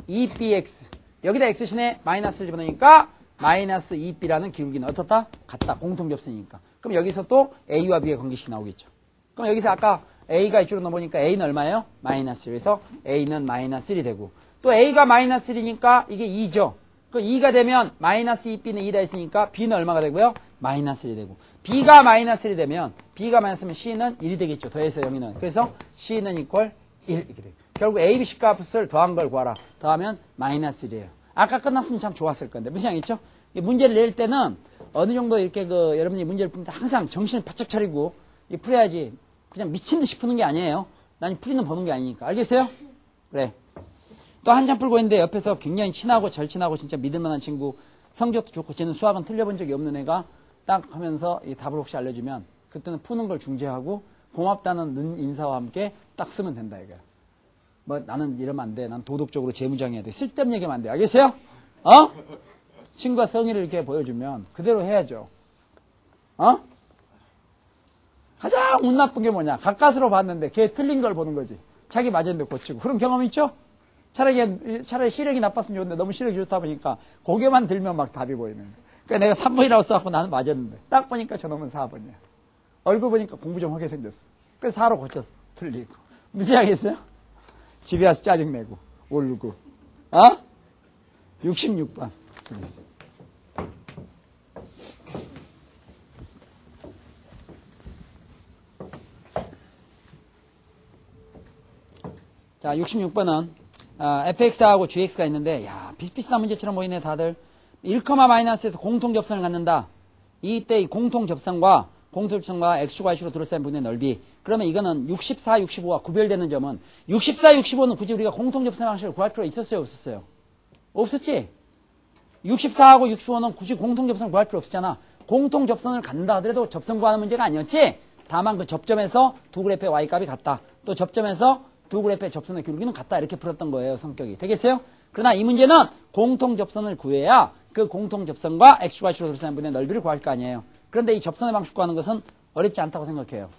2bx. 여기다 x신에 마이너스를 집어넣으니까 마이너스 2b라는 기울기는 어떻다? 같다. 공통 접선이니까. 그럼 여기서 또 a와 b의 관계식이 나오겠죠. 그럼 여기서 아까 a가 이쪽으로 넘어오니까 a는 얼마예요? 마이너스 1. 그래서 a는 마이너스 1이 되고 또 a가 마이너스 1이니까 이게 2죠. 그 2가 되면 마이너스 2b는 2다 했으니까 b는 얼마가 되고요? 마이너스 1이 되고 b가 마이너스 1이 되면 b가 마이너스면 c는 1이 되겠죠. 더해서 0이는. 그래서 c는 이퀄 1 이렇게 돼요. 결국 a, b 식 값을 더한 걸 구하라. 더하면 마이너스 1이에요. 아까 끝났으면 참 좋았을 건데 무슨 얘기죠? 문제를 낼 때는 어느 정도 이렇게 여러분이 문제를 푸는데 항상 정신을 바짝 차리고 풀어야지 그냥 미친 듯이 푸는 게 아니에요. 난 풀이는 보는 게 아니니까. 알겠어요? 그래. 또 한참 풀고 있는데 옆에서 굉장히 친하고 절친하고 진짜 믿을만한 친구 성적도 좋고 쟤는 수학은 틀려본 적이 없는 애가 딱 하면서 이 답을 혹시 알려주면 그때는 푸는 걸 중재하고 고맙다는 눈 인사와 함께 딱 쓰면 된다 이거야. 뭐 나는 이러면 안 돼. 난 도덕적으로 재무장해야 돼. 쓸데없는 얘기하면 안 돼. 알겠어요? 친구가 성의를 이렇게 보여주면 그대로 해야죠. 가장 운 나쁜 게 뭐냐? 가까스로 봤는데 걔 틀린 걸 보는 거지. 자기 맞았는데 고치고. 그런 경험 있죠? 차라리 시력이 나빴으면 좋은데 너무 시력이 좋다 보니까 고개만 들면 막 답이 보이는 거야. 그러니까 내가 3번이라고 써갖고 나는 맞았는데 딱 보니까 저놈은 4번이야. 얼굴 보니까 공부 좀 하게 생겼어. 그래서 4로 고쳤어. 틀리고. 무시하겠어요? 집에 와서 짜증내고 울고. 66번. 자, 66번은 fx하고 gx가 있는데 야 비슷비슷한 문제처럼 보이네 다들. 1,-에서 공통접선을 갖는다. 이때 이 공통접선과 x축, y축으로 둘러싸인 분의 넓이. 그러면 이거는 64, 65와 구별되는 점은 64, 65는 굳이 우리가 공통접선 방식을 구할 필요가 있었어요? 없었어요? 없었지? 64하고 65는 굳이 공통접선을 구할 필요 없었잖아. 공통접선을 갖는다 하더라도 접선 구하는 문제가 아니었지? 다만 그 접점에서 두 그래프의 y값이 같다. 또 접점에서 두 그래프의 접선의 기울기는 같다. 이렇게 풀었던 거예요. 성격이. 되겠어요? 그러나 이 문제는 공통접선을 구해야 그 공통접선과 x축, y축으로 둘러싸인 분의 넓이를 구할 거 아니에요. 그런데 이 접선의 방식 구하는 것은 어렵지 않다고 생각해요.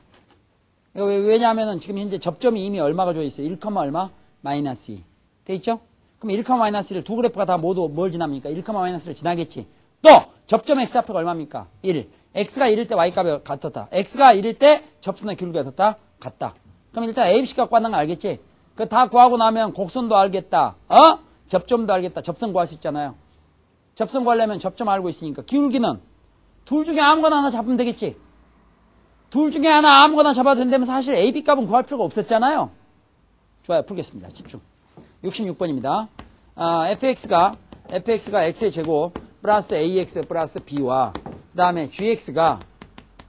왜냐하면 지금 현재 접점이 이미 얼마가 주어 있어요? 1, 얼마? 마이너스 2. 돼 있죠? 그럼 1, 마이너스 1을 두 그래프가 다 모두 뭘 지납니까? 1, 마이너스 1을 지나겠지. 또 접점 x 앞에가 얼마입니까? 1. x가 1일 때 y값이 같았다. x가 1일 때 접선의 기울기가 같았다? 같다. 그럼 일단 ABC 값 구한다는 거 알겠지? 그거 다 구하고 나면 곡선도 알겠다. 접점도 알겠다. 접선 구할 수 있잖아요. 접선 구하려면 접점 알고 있으니까. 기울기는 둘 중에 아무거나 하나 잡으면 되겠지. 둘 중에 하나 아무거나 잡아도 된다면 사실 AB 값은 구할 필요가 없었잖아요. 좋아요. 풀겠습니다. 집중. 66번입니다. fx가 x의 제곱 플러스 ax 플러스 b와 그 다음에 gx가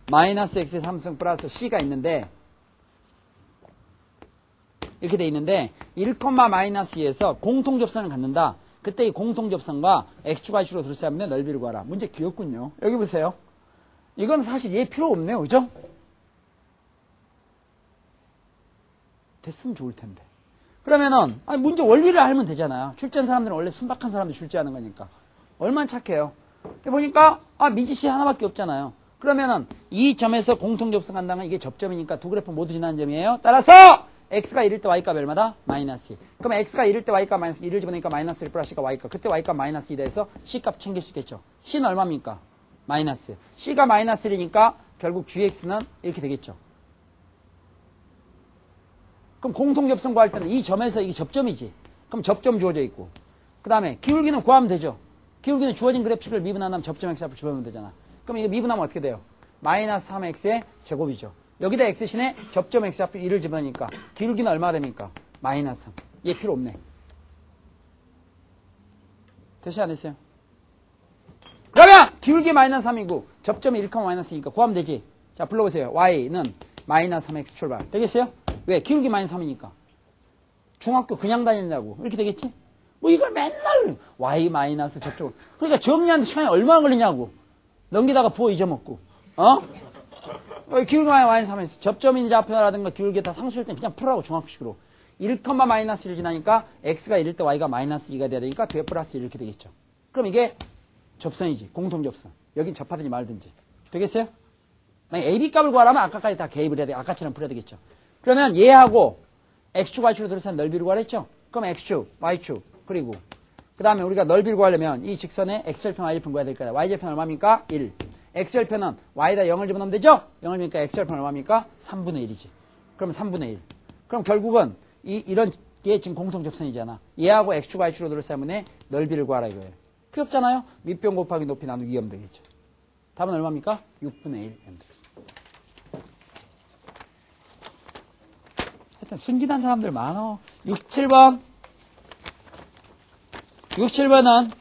마이너스 x의 3승 플러스 c가 있는데 이렇게 돼 있는데 1,-2에서 공통접선을 갖는다. 그때 이 공통접선과 x축, y축으로 둘러싸인 넓이를 구하라. 문제 귀엽군요. 여기 보세요. 이건 사실 얘 필요 없네요. 그죠? 됐으면 좋을 텐데. 그러면은 문제 원리를 알면 되잖아요. 출제한 사람들은 원래 순박한 사람들 출제하는 거니까. 얼마나 착해요. 보니까 미지수 하나밖에 없잖아요. 그러면은 이 점에서 공통접선 간다면 이게 접점이니까 두 그래프 모두 지나는 점이에요. 따라서 x가 1일 때 y값 얼마다? 마이너스 2. 그럼 x가 1일 때 y값 마이너스 1을 집어넣으니까 마이너스 1 플러스 c가 y값. 그때 y값 마이너스 2 돼서 c값 챙길 수 있겠죠. c는 얼마입니까? 마이너스. c가 마이너스 1이니까 결국 gx는 이렇게 되겠죠. 그럼 공통접선 구할 때는 이 점에서 이게 접점이지. 그럼 접점 주어져 있고. 그 다음에 기울기는 구하면 되죠. 기울기는 주어진 그래프식을 미분하면 접점 x 앞을 집어넣으면 되잖아. 그럼 이거 미분하면 어떻게 돼요? 마이너스 3x의 제곱이죠. 여기다 x신에 접점 x 앞에 1을 집어넣으니까 기울기는 얼마가 됩니까? 마이너스 3. 얘 필요 없네. 됐어요? 안 됐어요? 그러면 기울기 마이너스 3이고 접점이 1, 마이너스니까 구하면 되지. 자, 불러보세요. y는 마이너스 3x 출발. 되겠어요? 왜? 기울기 마이너스 3이니까. 중학교 그냥 다녔냐고. 이렇게 되겠지? 뭐 이걸 맨날 y 마이너스 접점. 그러니까 정리하는데 시간이 얼마나 걸리냐고. 넘기다가 부어 잊어먹고. 기울기 마이너스 3x. 접점인 좌표라든가 기울기 다 상수일 땐 그냥 풀라고 중학식으로. 1, 마이너스 1 지나니까 x가 1일 때 y가 마이너스 2가 돼야 되니까 뒤에 플러스 1 이렇게 되겠죠. 그럼 이게 접선이지. 공통접선. 여긴 접하든지 말든지. 되겠어요? 만약 AB 값을 구하려면 아까까지 다 개입을 해야 돼. 아까처럼 풀어야 되겠죠. 그러면 얘하고 x축, y축으로 둘러싼 넓이를 구하랬죠? 그럼 x축, y축, 그리고 그 다음에 우리가 넓이를 구하려면 이 직선의 x절편, y절편 구해야 될 거야. y절편 얼마입니까? 1. x절편은 y에다 0을 집어넣으면 되죠? 0이니까 x절편 얼마입니까? 3분의 1이지. 그럼 3분의 1. 그럼 결국은 이런 게 지금 공통접선이잖아. 얘하고 x축, y축으로 둘러싼 분의 넓이를 구하라 이거예요. 귀엽잖아요? 밑변 곱하기 높이 나누기 2하면 되겠죠. 답은 얼마입니까? 6분의 1. 하여튼 순진한 사람들 많어. 67번. 67번은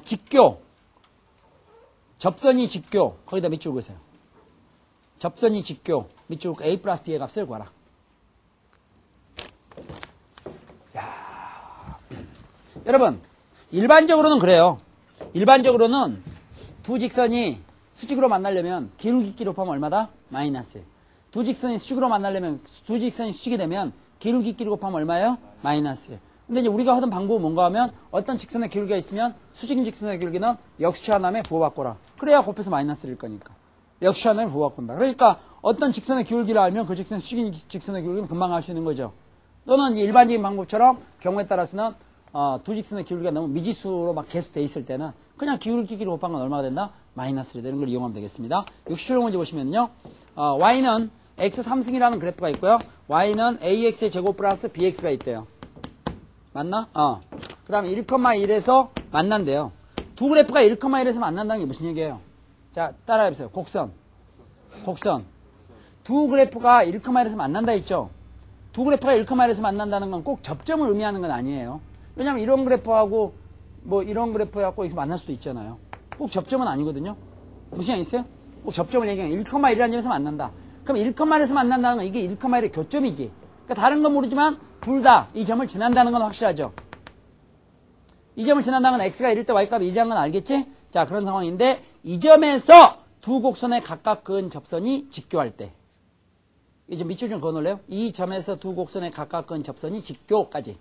직교. 접선이 직교. 거기다 밑줄 그으세요. 접선이 직교. 밑줄 그고 a 플러스 b의 값을 구하라. 여러분, 일반적으로는 그래요. 일반적으로는 두 직선이 수직으로 만나려면 기울기 곱하면 얼마다? 마이너스. 두 직선이 수직으로 만나려면 두 직선이 수직이 되면 기울기 곱하면 얼마예요? 마이너스. 근데 이제 우리가 하던 방법은 뭔가 하면 어떤 직선의 기울기가 있으면 수직 직선의 기울기는 역수치한 다음에 부호바꿔라. 그래야 곱해서 마이너스일 거니까. 역수치한 다음에 부호바꾼다. 그러니까 어떤 직선의 기울기를 알면 그 직선의 수직 직선의 기울기는 금방 알 수 있는 거죠. 또는 일반적인 방법처럼 경우에 따라서는 두 직선의 기울기가 너무 미지수로 막 계속돼 있을 때는 그냥 기울기끼리 곱한 건 얼마가 된다? 마이너스를 되는 걸 이용하면 되겠습니다. 67번 문제 보시면요. y는 x 3승이라는 그래프가 있고요. y는 ax의 제곱 플러스 bx가 있대요. 맞나? 그 다음에 1,1에서 만난대요. 두 그래프가 1,1에서 만난다는 게 무슨 얘기예요? 자, 따라해보세요. 곡선. 두 그래프가 1,1에서 만난다 했죠? 두 그래프가 1,1에서 만난다는 건 꼭 접점을 의미하는 건 아니에요. 왜냐면 이런 그래프하고 뭐 이런 그래프하고 여기서 만날 수도 있잖아요. 꼭 접점은 아니거든요. 무슨 얘기 있어요? 꼭 접점을 얘기하는 1,1이라는 점에서 만난다. 그럼 1,1에서 만난다는 건 이게 1,1의 교점이지. 그러니까 다른 건 모르지만 둘 다 이 점을 지난다는 건 확실하죠. 이 점을 지난다는 건 x가 1일 때 y값이 1이라는 건 알겠지? 자, 그런 상황인데 이 점에서 두 곡선에 각각 그은 접선이 직교할 때 이제 밑줄 좀 그어놓을래요? 이 점에서 두 곡선에 각각 그은 접선이 직교까지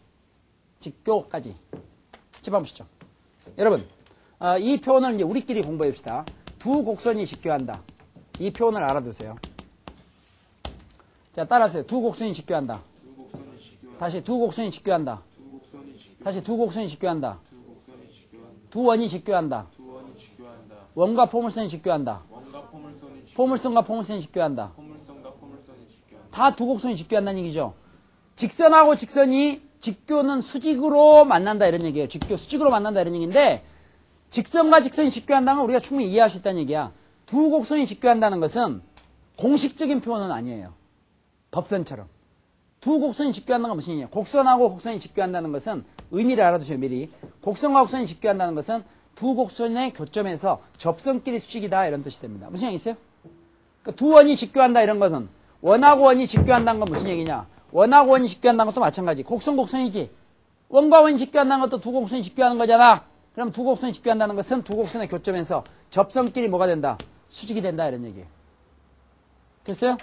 짚어보시죠. 여러분, 이 표현을 이제 우리끼리 공부해봅시다. 두 곡선이 직교한다. 이 표현을 알아두세요. 자, 따라하세요. 두 곡선이 직교한다. 다시 두 곡선이 직교한다. 다시 두 곡선이 직교한다. 두 원이 직교한다. 원과 포물선이 직교한다. 포물선과 포물선이 직교한다. 다 두 곡선이 직교한다는 얘기죠. 직선하고 직선이 직교는 수직으로 만난다 이런 얘기예요. 직교 수직으로 만난다 이런 얘기인데 직선과 직선이 직교한다는 건 우리가 충분히 이해할 수 있다는 얘기야. 두 곡선이 직교한다는 것은 공식적인 표현은 아니에요. 법선처럼. 두 곡선이 직교한다는 건 무슨 얘기예요? 곡선하고 곡선이 직교한다는 것은 의미를 알아두세요. 미리. 곡선과 곡선이 직교한다는 것은 두 곡선의 교점에서 접선끼리 수직이다 이런 뜻이 됩니다. 무슨 얘기 있어요? 그러니까 두 원이 직교한다 이런 것은 원하고 원이 직교한다는 건 무슨 얘기냐? 원하고 원이 직교한다는 것도 마찬가지. 곡선 곡선이지. 원과 원이 직교한다는 것도 두 곡선이 직교하는 거잖아. 그럼 두 곡선이 직교한다는 것은 두 곡선의 교점에서 접선끼리 뭐가 된다? 수직이 된다 이런 얘기예요. 됐어요?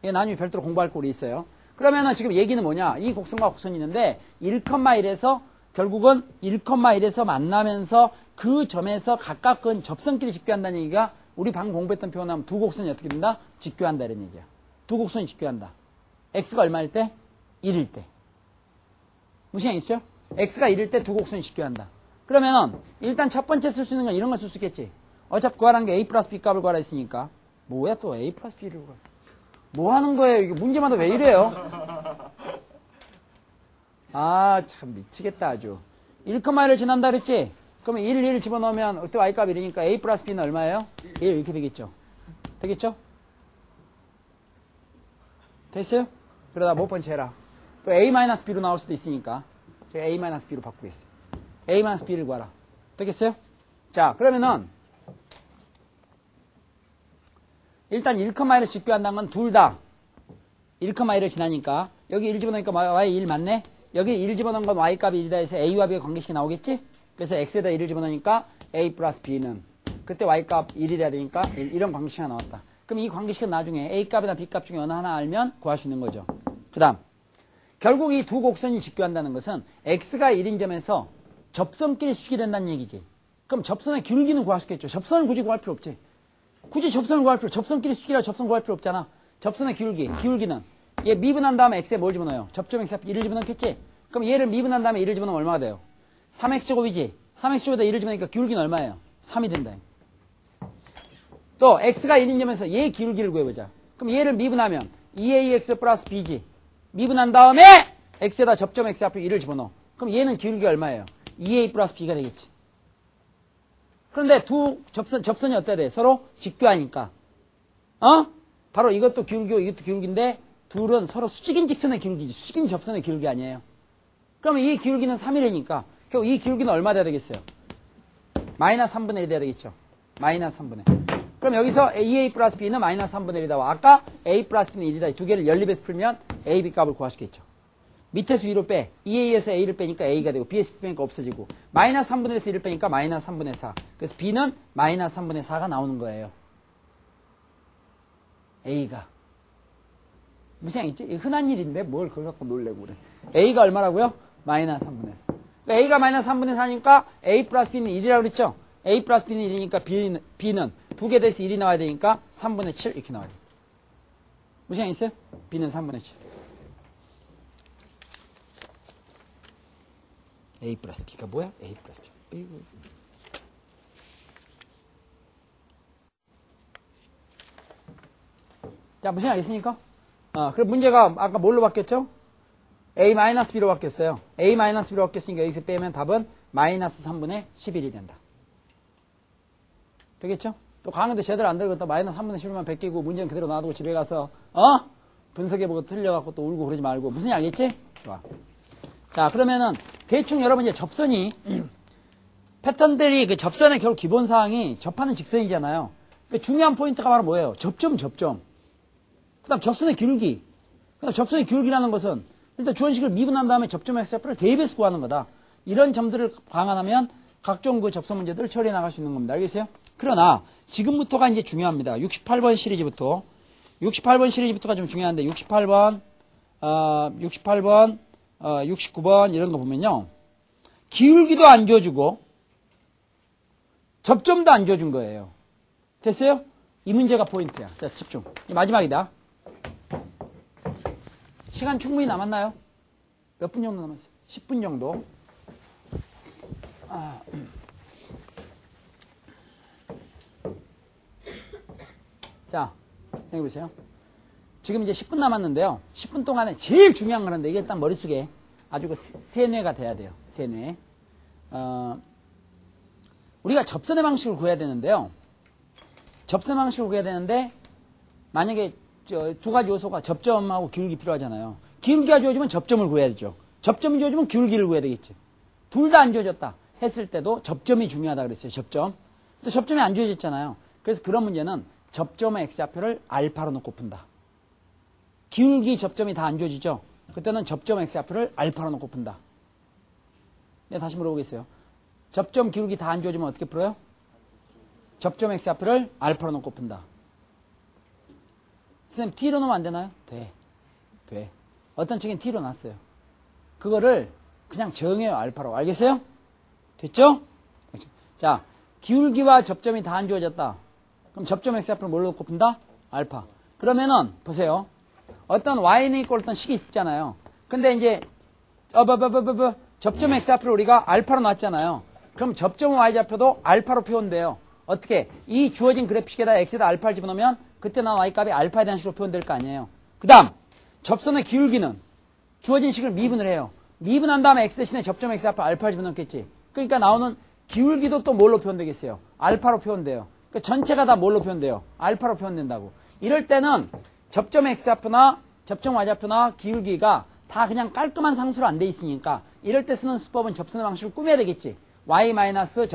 이게 나중에 별도로 공부할 거 우리 있어요. 그러면은 지금 얘기는 뭐냐? 이 곡선과 곡선이 있는데 1,1에서 결국은 1,1에서 만나면서 그 점에서 각각 은 접선끼리 직교한다는 얘기가 우리 방금 공부했던 표현하면 두 곡선이 어떻게 된다? 직교한다 이런 얘기야. 두 곡선이 직교한다. x가 얼마일 때? 1일 때. 무슨 얘기 있어요? x가 1일 때 두 곡선이 직교한다. 그러면은 일단 첫 번째 쓸 수 있는 건 이런 걸 쓸 수 있겠지. 어차피 구하라는 게 a 플러스 b 값을 구하라 했으니까. 뭐야 또 a 플러스 b를 구하라. 뭐 하는 거예요? 이게 문제마다 왜 이래요? 아, 참 미치겠다 아주. 1,1을 지난다 그랬지? 그러면 1 집어넣으면 그때 y값 1이니까 a 플러스 b는 얼마예요? 1 이렇게 되겠죠. 되겠죠? 됐어요? 그러다 몇 번째 해라. 또 a-b로 나올 수도 있으니까 제가 a-b로 바꾸겠어요. a-b를 구하라. 되겠어요? 자, 그러면은 일단 1,1을 직교한다는 건 둘 다 1,1을 지나니까 여기 1 집어넣으니까 y 1 맞네? 여기 1 집어넣은 건 y값이 1이다 해서 a와 b의 관계식이 나오겠지? 그래서 x에다 1을 집어넣으니까 a 플러스 b는 그때 y값 1이 돼야 되니까 1, 이런 관계식이 나왔다. 그럼 이 관계식은 나중에 a값이나 b값 중에 어느 하나 알면 구할 수 있는 거죠. 그 다음 결국 이 두 곡선이 직교한다는 것은 x가 1인 점에서 접선끼리 수직이 된다는 얘기지. 그럼 접선의 기울기는 구할 수 있겠죠. 접선은 굳이 구할 필요 없지. 굳이 접선을 구할 필요, 접선끼리 수직이라 접선 구할 필요 없잖아. 접선의 기울기는 얘 미분한 다음에 x에 뭘 집어넣어요? 접점 x 앞에 1을 집어넣겠지? 그럼 얘를 미분한 다음에 1을 집어넣으면 얼마가 돼요? 3x제곱이지? 3x제곱에다 1을 집어넣으니까 기울기는 얼마예요? 3이 된다. 또 x가 1인 점에서 얘 기울기를 구해보자. 그럼 얘를 미분하면 2ax 플러스 b지. 미분한 다음에 x에다 접점 x 앞에 1을 집어넣어. 그럼 얘는 기울기가 얼마예요? 2a 플러스 b가 되겠지. 그런데 두 접선이 어때야 돼? 서로 직교하니까. 바로 이것도 기울기고 이것도 기울기인데 둘은 서로 수직인 직선의 기울기지. 수직인 접선의 기울기 아니에요. 그러면 이 기울기는 3이라니까. 결국 이 기울기는 얼마 돼야 되겠어요? 마이너스 3분의 1이 돼야 되겠죠. 마이너스 3분의 1. 그럼 여기서 a 플러스 b는 마이너스 3분의 1이다. a a 플러스 b는 1이다. 두 개를 연립해서 풀면 a, b 값을 구할 수 있겠죠. 밑에서 위로 빼. 2a에서 a를 빼니까 a가 되고 b에서 b 빼니까 없어지고 마이너스 3분의 1에서 1을 빼니까 마이너스 3분의 4. 그래서 b는 마이너스 3분의 4가 나오는 거예요. a가. 무슨 얘기지? 흔한 일인데 뭘 그걸 갖고 놀래고 그래. a가 얼마라고요? 마이너스 3분의 4. 그러니까 a가 마이너스 3분의 4니까 a 플러스 b는 1이라고 그랬죠? a 플러스 b는 1이니까 b는 두 개 돼서 1이 나와야 되니까 3분의 7 이렇게 나와야 돼요. 무슨 얘기 있어요? b는 3분의 7. A 플러스 B가 뭐야? A 플러스 B. 어이구. 자, 무슨 알겠습니까? 그럼 문제가 아까 뭘로 바뀌었죠? A-B로 바뀌었어요. A-B로 바뀌었으니까 여기서 빼면 답은 마이너스 3분의 11이 된다. 되겠죠? 또 강의도 제대로 안 들고 또 마이너스 3분의 11만 베끼고 문제는 그대로 놔두고 집에 가서 분석해보고 틀려갖고 또 울고 그러지 말고. 무슨 알겠지? 좋아. 자, 그러면은 대충 여러분 이제 접선이 패턴들이 그 접선의 결국 기본사항이 접하는 직선이잖아요. 그 중요한 포인트가 바로 뭐예요? 접점. 그 다음 접선의 길기. 그 다음 접선의 길기라는 것은 일단 주원식을 미분한 다음에 접점의 x좌표를 대입해서 구하는 거다. 이런 점들을 감안하면 각종 그 접선 문제들을 처리해 나갈 수 있는 겁니다. 알겠어요? 그러나 지금부터가 이제 중요합니다. 68번 시리즈부터. 68번 시리즈부터가 좀 중요한데 68번, 69번 이런 거 보면요. 기울기도 안 줘주고 접점도 안 줘준 거예요. 됐어요? 이 문제가 포인트야. 자, 집중. 마지막이다. 시간 충분히 남았나요? 몇 분 정도 남았어요? 10분 정도. 자, 여기 보세요. 지금 이제 10분 남았는데요. 10분 동안에 제일 중요한 거는데 이게 딱 머릿속에 아주 그 세뇌가 돼야 돼요. 세뇌. 우리가 접선의 방식을 구해야 되는데요. 접선의 방식을 구해야 되는데 만약에 두 가지 요소가 접점하고 기울기 필요하잖아요. 기울기가 주어지면 접점을 구해야 되죠. 접점이 주어지면 기울기를 구해야 되겠지. 둘 다 안 주어졌다 했을 때도 접점이 중요하다 그랬어요. 접점. 근데 접점이 안 주어졌잖아요. 그래서 그런 문제는 접점의 x좌표를 알파로 놓고 푼다. 기울기 접점이 다 안 주어지죠. 그때는 접점 x좌표를 알파로 놓고 푼다. 네, 다시 물어보겠어요. 접점 기울기 다 안 주어지면 어떻게 풀어요? 접점 x좌표를 알파로 놓고 푼다. 선생님 t로 놓으면 안 되나요? 돼. 어떤 책엔 t로 놨어요. 그거를 그냥 정해요. 알파로. 알겠어요? 됐죠? 자, 기울기와 접점이 다 안 주어졌다. 그럼 접점 x좌표를 뭘로 놓고 푼다? 알파. 그러면은 보세요. 어떤 y는 있고 어떤 식이 있잖아요. 근데 이제 접점 x좌표를 우리가 알파로 놨잖아요. 그럼 접점 y좌표도 알파로 표현돼요. 어떻게? 이 주어진 그래픽에다 x에다 알파를 집어넣으면 그때 나온 y값이 알파에 대한 식으로 표현될 거 아니에요. 그 다음 접선의 기울기는 주어진 식을 미분을 해요. 미분한 다음에 x 대신에 접점 x좌표 알파를 집어넣겠지. 그러니까 나오는 기울기도 또 뭘로 표현되겠어요? 알파로 표현돼요. 그러니까 전체가 다 뭘로 표현돼요? 알파로 표현된다고. 이럴 때는 접점 x좌표나 접점 y좌표나 기울기가 다 그냥 깔끔한 상수로 안 돼 있으니까 이럴 때 쓰는 수법은 접선의 방식을 꾸며야 되겠지. y 마이너스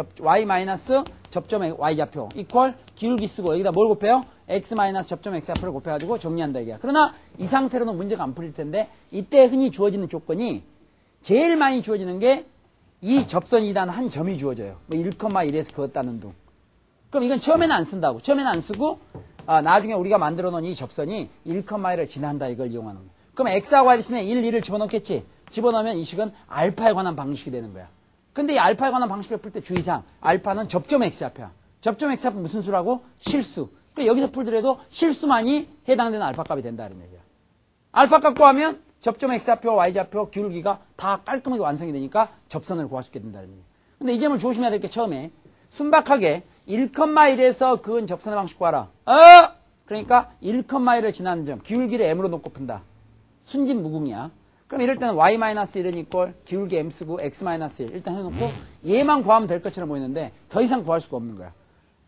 접점 y좌표 이퀄 기울기 쓰고 여기다 뭘 곱해요? x 마이너스 접점 x좌표를 곱해가지고 정리한다 이게. 그러나 이 상태로는 문제가 안 풀릴 텐데 이때 흔히 주어지는 조건이 제일 많이 주어지는 게 이 접선이란 한 점이 주어져요. 뭐 1,1에서 그었다는 둥. 그럼 이건 처음에는 안 쓴다고. 처음에는 안 쓰고 나중에 우리가 만들어 놓은 이 접선이 1,1을 지난다 이걸 이용하는 거예요. 그럼 x하고 y 대신에 1, 2를 집어넣겠지. 집어넣으면 이 식은 알파에 관한 방식이 되는 거야. 근데 이 알파에 관한 방식을 풀 때 주의사항. 알파는 접점 x좌표야. 접점 x좌표 무슨 수라고? 실수. 그러니까 여기서 풀더라도 실수만이 해당되는 알파값이 된다는 얘기야. 알파값 구하면 접점 x좌표, y좌표, 기울기가 다 깔끔하게 완성이 되니까 접선을 구할 수 있게 된다는 얘기야. 근데 이 점을 조심해야 될 게 처음에 순박하게 1,1에서 그은 접선의 방식 구하라. 그러니까 1,1을 지나는 점, 기울기를 m으로 놓고 푼다. 순진무궁이야. 그럼 이럴 때는 y-1은 이꼴 기울기 m 쓰고 x-1 일단 해놓고 얘만 구하면 될 것처럼 보이는데 더 이상 구할 수가 없는 거야.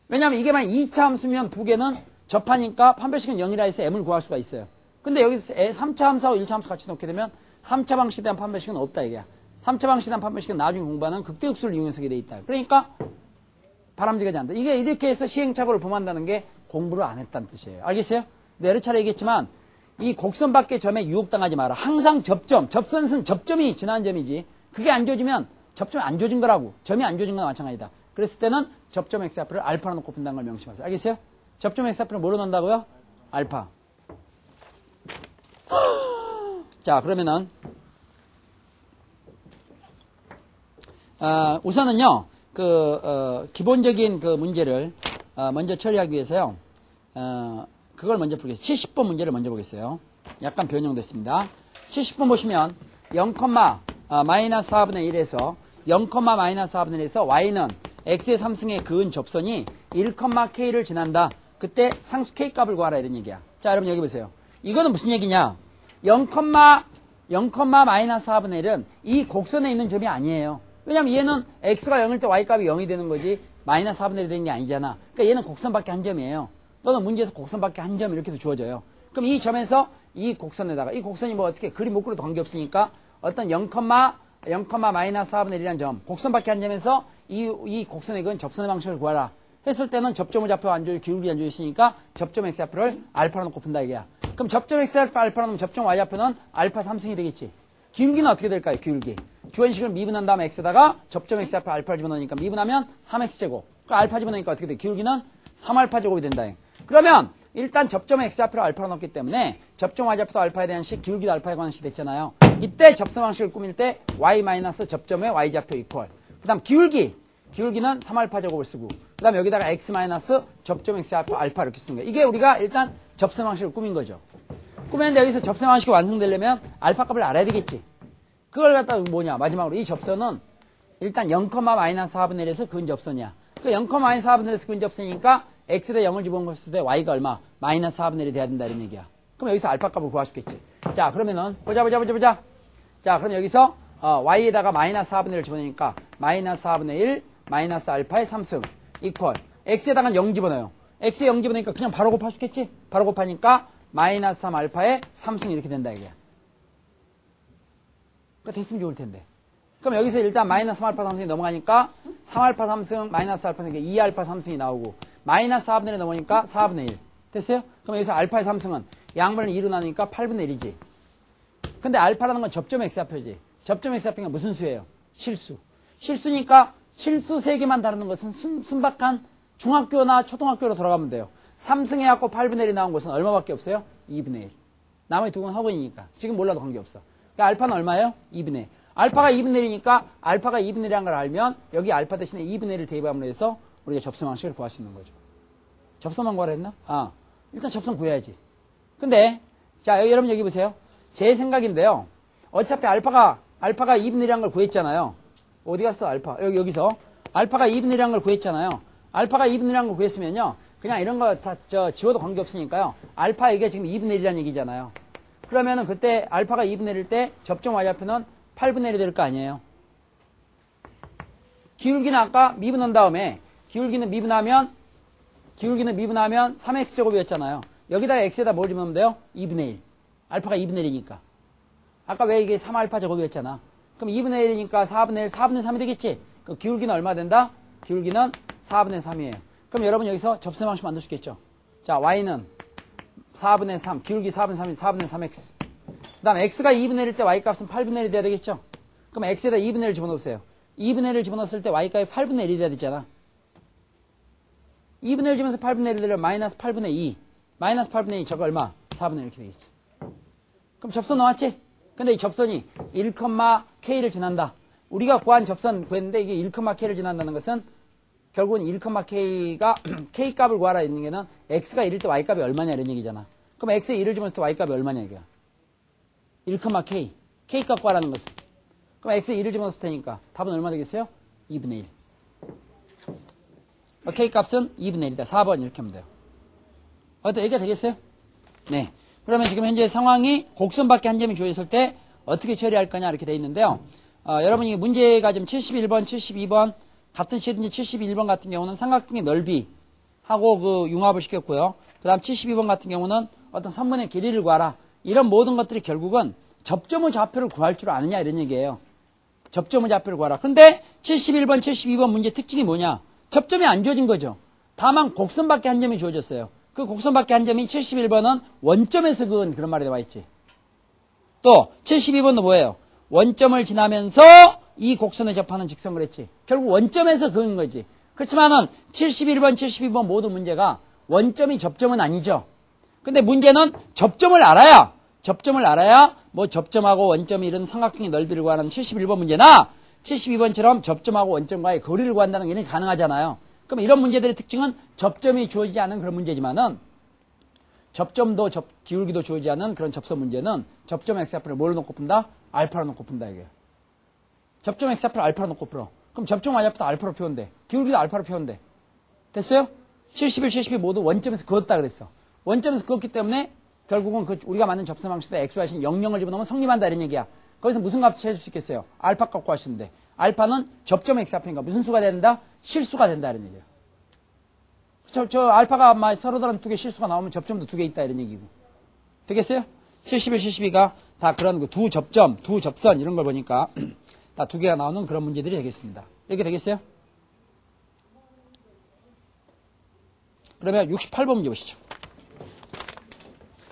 왜냐하면 이게만 2차 함수면 두 개는 접하니까 판별식은 0이라 해서 m을 구할 수가 있어요. 근데 여기서 3차 함수하고 1차 함수 같이 놓게 되면 3차 방식에 대한 판별식은 없다 이게야. 3차 방식에 대한 판별식은 나중에 공부하는 극대역수를 이용해서 돼 있다. 그러니까 바람직하지 않다. 이게 이렇게 해서 시행착오를 범한다는 게 공부를 안 했다는 뜻이에요. 알겠어요? 네, 여러 차례 얘기했지만 이 곡선 밖의 점에 유혹당하지 마라. 항상 접선은 접점이 지나는 점이지. 그게 안 줘지면 접점이 안 줘진 거라고. 점이 안 줘진 거나 마찬가지다. 그랬을 때는 접점 x좌표를 알파로 놓고 푼다는 걸 명심하세요. 알겠어요? 접점 x좌표를 뭐로 넣는다고요? 알파. 자, 그러면은 우선은요. 기본적인 그 문제를 먼저 처리하기 위해서요. 그걸 먼저 보겠습니다. 70번 문제를 먼저 보겠어요. 약간 변형됐습니다. 70번 보시면 0, 마이너스 4분의 1에서 0,-4분의 1에서 y는 x의 3승에 그은 접선이 1,k를 지난다. 그때 상수 k 값을 구하라 이런 얘기야. 자, 여러분 여기 보세요. 이거는 무슨 얘기냐? 0,-4분의 1은 이 곡선에 있는 점이 아니에요. 왜냐면 얘는 x가 0일 때 y 값이 0이 되는 거지 마이너스 4분의 1이 되는 게 아니잖아. 그러니까 얘는 곡선밖에 한 점이에요. 또는 문제에서 곡선밖에 한 점 이렇게도 주어져요. 그럼 이 점에서 이 곡선에다가 이 곡선이 뭐 어떻게 그림 못 그려도 관계없으니까 어떤 0,-4분의 1이라는 점 곡선밖에 한 점에서 이 곡선의 그 접선의 방식을 구하라 했을 때는 접점의 좌표 안조 기울기 안조 있으니까 접점 x좌표를 알파로 놓고 푼다 이게야. 그럼 접점 x좌표 알파로 놓으면 접점 y좌표는 알파 3승이 되겠지. 기울기는 어떻게 될까요? 기울기. 주원식을 미분한 다음에 x에다가 접점 x좌표 알파를 집어넣으니까 미분하면 3x제곱. 그 알파 집어넣으니까 어떻게 돼? 기울기는 3알파 제곱이 된다. 그러면 일단 접점 x좌표를 알파로 넣기 때문에 접점 y좌표도 알파에 대한 식, 기울기도 알파에 관한 식이 됐잖아요. 이때 접선 방식을 꾸밀 때 y 마이너스 접점의 y좌표 이퀄. 그 다음 기울기는 3알파 제곱을 쓰고 그 다음 여기다가 x 마이너스 접점 x좌표 알파 이렇게 쓰는 거예요. 이게 우리가 일단 접선 방식을 꾸민 거죠. 꾸몄는데 여기서 접선 방식이 완성되려면 알파 값을 알아야 되겠지. 그걸 갖다가 뭐냐? 마지막으로 이 접선은 일단 0,-4분의 1에서 그은 접선이야. 그 0,-4분의 1에서 그은 접선이니까 x에 0을 집어넣었을 때 y가 얼마? 마이너스 4분의 1이 돼야 된다 이런 얘기야. 그럼 여기서 알파 값을 구할 수 있겠지. 자, 그러면은 보자. 자, 그럼 여기서 y에다가 마이너스 4분의 1을 집어넣으니까 마이너스 4분의 1 마이너스 알파의 3승 이퀄 x에다가 0 집어넣어요. x에 0 집어넣으니까 그냥 바로 곱할 수 있겠지. 바로 곱하니까 마이너스 3 알파의 3승 이렇게 된다 이게. 그러니까 됐으면 좋을 텐데. 그럼 여기서 일단 마이너스 3알파 3승이 넘어가니까 3알파 3승 마이너스 알파니까 2알파 3승이 나오고 마이너스 4분의 1이 넘어가니까 4분의 1 됐어요? 그럼 여기서 알파의 3승은 양분을 2로 나누니까 8분의 1이지. 근데 알파라는 건 접점 x좌표지. 접점 x좌표가 무슨 수예요? 실수. 실수니까 실수 3개만 다루는 것은 순박한 중학교나 초등학교로 돌아가면 돼요. 3승 해갖고 8분의 1이 나온 것은 얼마밖에 없어요? 2분의 1. 나머지 두 건 허분이니까. 지금 몰라도 관계없어. 그러니까 알파는 얼마예요? 2분의 1. 알파가 2분의 1이니까 알파가 2분의 1이라는 걸 알면 여기 알파 대신에 2분의 1을 대입함으로 해서 우리가 접선 방식을 구할 수 있는 거죠. 접선만 구하라 했나? 일단 접선 구해야지. 근데 자 여러분 여기 보세요. 제 생각인데요. 어차피 알파가 2분의 1이라는 걸 구했잖아요. 어디 갔어 알파? 여기서 알파가 2분의 1이라는 걸 구했잖아요. 알파가 2분의 1이라는 걸 구했으면요. 그냥 이런 거 다 지워도 관계없으니까요. 알파 이게 지금 2분의 1이라는 얘기잖아요. 그러면은 그때 알파가 2분의 1일 때 접점 y좌표는 8분의 1이 될 거 아니에요. 기울기는 아까 미분한 다음에 기울기는 미분하면 3x제곱이었잖아요. 여기다가 x에다 뭘 집어넣으면 돼요? 2분의 1. 알파가 2분의 1이니까. 아까 왜 이게 3알파 제곱이었잖아. 그럼 2분의 1이니까 4분의 1, 4분의 3이 되겠지? 그 기울기는 얼마 된다? 기울기는 4분의 3이에요. 그럼 여러분 여기서 접선 방식 만들 수 있겠죠? 자, y는 4분의 3, 기울기 4분의 3이 4분의 3x. 그 다음 x가 2분의 1일 때 y값은 8분의 1이 돼야 되겠죠? 그럼 x에다 2분의 1을 집어넣으세요. 2분의 1을 집어넣었을 때 y값이 8분의 1이 돼야 되잖아. 2분의 1 집어넣어서 8분의 1이 되면 마이너스 8분의 2. 마이너스 8분의 2 저거 얼마? 4분의 1 이렇게 되겠지. 그럼 접선 나왔지? 근데 이 접선이 1,k를 지난다. 우리가 구한 접선 구했는데 이게 1,k를 지난다는 것은 결국은 1,k가 k 값을 구하라 있는 게는 x가 1일 때 y 값이 얼마냐 이런 얘기잖아. 그럼 x에 1을 집어넣을 때 y 값이 얼마냐 이거야. 1,k. k 값 구하라는 것은. 그럼 x에 1을 집어넣을 테니까 답은 얼마 되겠어요? 2분의 1. k 값은 2분의 1이다. 4번 이렇게 하면 돼요. 어때? 얘기가 되겠어요? 네. 그러면 지금 현재 상황이 곡선밖에 한 점이 주어졌을 때 어떻게 처리할 거냐 이렇게 돼 있는데요. 여러분이 문제가 지금 71번, 72번 같은 시든지 71번 같은 경우는 삼각형의 넓이하고 그 융합을 시켰고요. 그 다음 72번 같은 경우는 어떤 선분의 길이를 구하라. 이런 모든 것들이 결국은 접점의 좌표를 구할 줄 아느냐 이런 얘기예요. 접점의 좌표를 구하라. 근데 71번, 72번 문제 특징이 뭐냐? 접점이 안 주어진 거죠. 다만 곡선밖에 한 점이 주어졌어요. 그 곡선밖에 한 점이 71번은 원점에서 그은 그런 말이 나와 있지. 또 72번도 뭐예요? 원점을 지나면서 이 곡선에 접하는 직선 그랬지. 결국 원점에서 그은 거지. 그렇지만은 71번, 72번 모든 문제가 원점이 접점은 아니죠. 근데 문제는 접점을 알아야 뭐 접점하고 원점이 이런 삼각형의 넓이를 구하는 71번 문제나 72번처럼 접점하고 원점과의 거리를 구한다는 게 가능하잖아요. 그럼 이런 문제들의 특징은 접점이 주어지지 않은 그런 문제지만은 접점도 기울기도 주어지지 않은 그런 접선 문제는 접점 x좌표를 뭘로 놓고 푼다? 알파로 놓고 푼다 이게. 접점 x좌표를 알파로 놓고 풀어. 그럼 접점 y좌표도 알파로 표현돼. 기울기도 알파로 표현돼. 됐어요? 71, 72 모두 원점에서 그었다 그랬어. 원점에서 그었기 때문에 결국은 우리가 만든 접선 방식에 x, y신 00을 집어넣으면 성립한다 이런 얘기야. 거기서 무슨 값 찾을 수 있겠어요? 알파 값 구하시는데 알파는 접점 x좌표니까 무슨 수가 된다? 실수가 된다 이런 얘기야. 저 알파가 서로 다른 두 개 실수가 나오면 접점도 두 개 있다 이런 얘기고. 되겠어요? 71, 72가 다 그런 두 접점, 두 접선 이런 걸 보니까 다 두 개가 나오는 그런 문제들이 되겠습니다. 이렇게 되겠어요? 그러면 68번 문제 보시죠.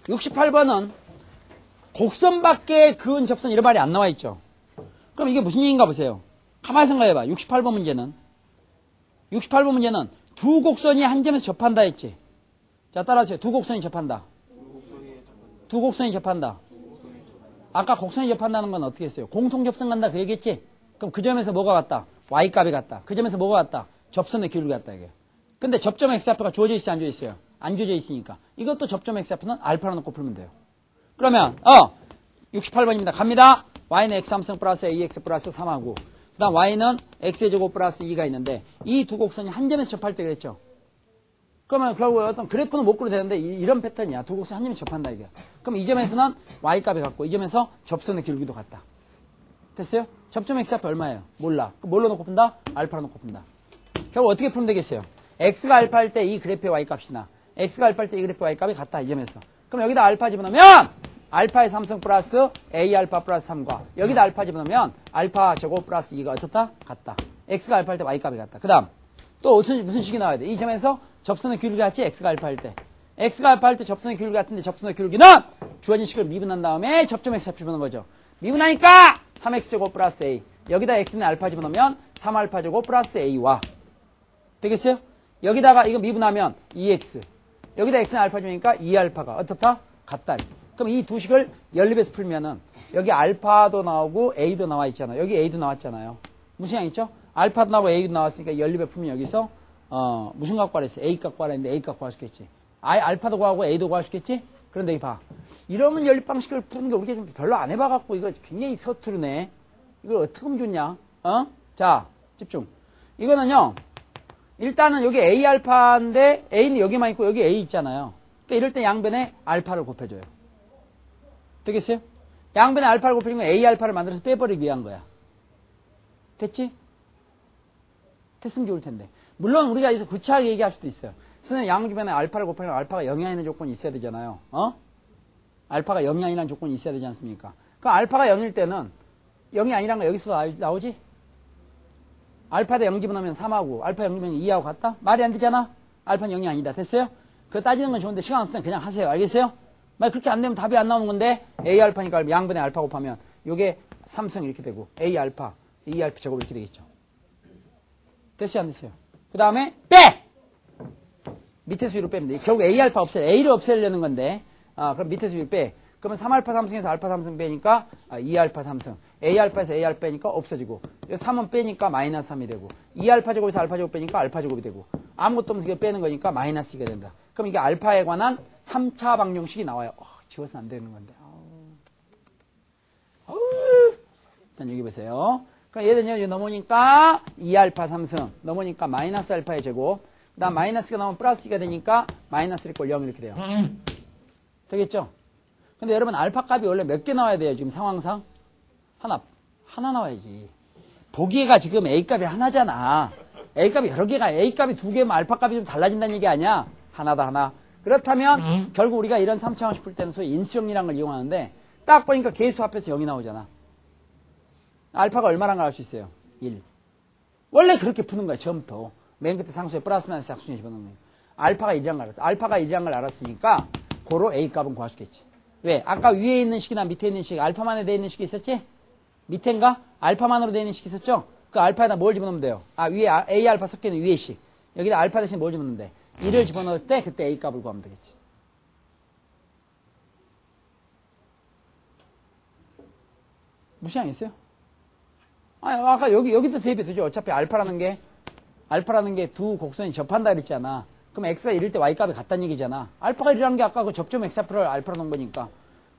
68번은 곡선 밖에 그은 접선 이런 말이 안 나와 있죠. 그럼 이게 무슨 얘기인가 보세요. 가만히 생각해봐. 68번 문제는 두 곡선이 한 점에서 접한다 했지. 자, 따라하세요. 두 곡선이 접한다. 두 곡선이 접한다. 아까 곡선이 접한다는 건 어떻게 했어요? 공통 접선 간다 그 얘기했지? 그럼 그 점에서 뭐가 같다? y값이 같다. 그 점에서 뭐가 같다? 접선의 기울기 같다 이게. 근데 접점 x좌표가 주어져 있어요? 안 주어져 있어요? 안 주어져 있으니까 이것도 접점 x좌표는 알파로 놓고 풀면 돼요. 그러면 68번입니다. 갑니다. y는 x3승 플러스 ax 플러스 3하고 그 다음 y는 x의 제곱 플러스 2가 있는데 이 두 곡선이 한 점에서 접할 때 그랬죠. 그러면 결국 어떤 그래프는 못 그려도 되는데 이런 패턴이야. 두 곡선이 한 점에서 접한다 이게. 그럼 이 점에서는 y값이 같고 이 점에서 접선의 기울기도 같다. 됐어요? 접점 x좌표 얼마예요? 몰라. 그럼 뭘로 놓고 푼다? 알파로 놓고 푼다. 결국 어떻게 풀면 되겠어요? x가 알파일 때 이 그래프의 y값이나 x가 알파일 때 이 그래프의 y값이 같다 이 점에서. 그럼 여기다 알파 집어넣으면 알파의 3승 플러스 a 알파 플러스 3과 여기다 알파 집어넣으면 알파 제곱 플러스 2가 어떻다? 같다. x가 알파일 때 y값이 같다. 그 다음 또 무슨 식이 나와야 돼? 이 점에서 접선의 기울기 같지? x가 알파일 때. x가 알파일 때 접선의 기울기 같은데 접선의 기울기는 주어진 식을 미분한 다음에 접점 x좌표 집어넣는 거죠. 미분하니까 3x제곱 플러스 a. 여기다 x는 알파 집어넣으면 3알파 제곱 플러스 a와 되겠어요? 여기다가 이거 미분하면 2x. 여기다 x는 알파 집으니까 2알파가 어떻다? 같다. 그럼 이 두 식을 연립해서 풀면은 여기 알파도 나오고 a도 나와 있잖아요. 여기 a도 나왔잖아요. 무슨 양 있죠? 알파도 나오고 a도 나왔으니까 연립해 풀면 여기서 무슨 값 구하랬어요? a 값 구하랬는데 a 값 구할 수 있겠지. 알파도 구하고 a도 구할 수 있겠지? 그런데 여기 봐. 이러면 연립 방식을 푸는 게 우리가 좀 별로 안 해봐갖고 이거 굉장히 서투르네. 이걸 어떻게 하면 좋냐? 자, 집중. 이거는요. 일단은 여기 a 알파인데 a는 여기만 있고 여기 a 있잖아요. 그러니까 이럴 때 양변에 알파를 곱해줘요. 되겠어요? 양변에 알파를 곱해주면 a 알파를 만들어서 빼버리기 위한 거야. 됐지? 됐으면 좋을 텐데. 물론 우리가 여기서 구차하게 얘기할 수도 있어요. 선생님 양변에 알파를 곱하면 알파가 0이 아니는 조건이 있어야 되잖아요. 알파가 0이 아니라는 조건이 있어야 되지 않습니까? 그럼 알파가 0일 때는 0이 아니란 거 여기서 나오지? 알파에 0 집어넣으면 3하고 알파 0 집어넣으면 2하고 같다? 말이 안 되잖아? 알파는 0이 아니다. 됐어요? 그거 따지는 건 좋은데 시간 없을 때 그냥 하세요. 알겠어요? 말 그렇게 안 되면 답이 안 나오는 건데 a 알파니까 양변에 알파 곱하면 요게 3승 이렇게 되고 a 알파, 2알파 제곱 이렇게 되겠죠. 됐어요? 안 됐어요? 그 다음에 빼! 밑에서 위로 뺍니다. 결국 a 알파 a를 없애려는 건데 그럼 밑에서 위로 빼. 그러면 3알파 3승에서 알파 3승 빼니까 2알파 3승. a 알파에서 a 알파 빼니까 없어지고 3은 빼니까 마이너스 3이 되고 2알파 제곱에서 알파 제곱 빼니까 알파 제곱이 되고 아무것도 없으면서 이거 빼는 거니까 마이너스 2가 된다. 그럼 이게 알파에 관한 3차 방정식이 나와요. 지워서는 안 되는 건데. 일단 여기 보세요. 그럼 얘는 여기 넘으니까 2알파 3승 넘으니까 마이너스 알파의 제곱 그 다음 마이너스가 나오면 플러스 2가 되니까 마이너스 1꼴 0 이렇게 돼요. 되겠죠? 근데 여러분 알파 값이 원래 몇 개 나와야 돼요? 지금 상황상? 하나 나와야지. 보기에가 지금 A 값이 하나잖아. A 값이 여러 개가 A 값이 두 개면 알파 값이 좀 달라진다는 얘기 아니야? 하나다 하나. 그렇다면 결국 우리가 이런 3차 방식 풀 때는 소위 인수정리라는 걸 이용하는데 딱 보니까 개수 앞에서 0이 나오잖아. 알파가 얼마란 걸 알 수 있어요? 1. 원래 그렇게 푸는 거야. 처음부터. 맨 끝에 상수에 플러스 마이너스 약수에 집어넣는 거예요. 알파가 1이란 걸 알았어. 알파가 1이란 걸 알았으니까 고로 A 값은 구할 수 있겠지. 왜? 아까 위에 있는 식이나 밑에 있는 식, 알파만에 되어 있는 식이 있었지? 밑에인가? 알파만으로 되어 있는 식이 있었죠? 그 알파에다 뭘 집어넣으면 돼요? 위에 A 알파 섞여있는 위에 식. 여기다 알파 대신 뭘 집어넣으면 돼? 1을 집어넣을 때 그때 A 값을 구하면 되겠지. 무시하겠어요? 아까 여기도 대비되죠. 어차피 알파라는 게 두 곡선이 접한다 그랬잖아. 그럼 x가 1일 때 y값이 같다는 얘기잖아. 알파가 1이라는 게 아까 그 접점 x좌표를 알파로 넣은 거니까.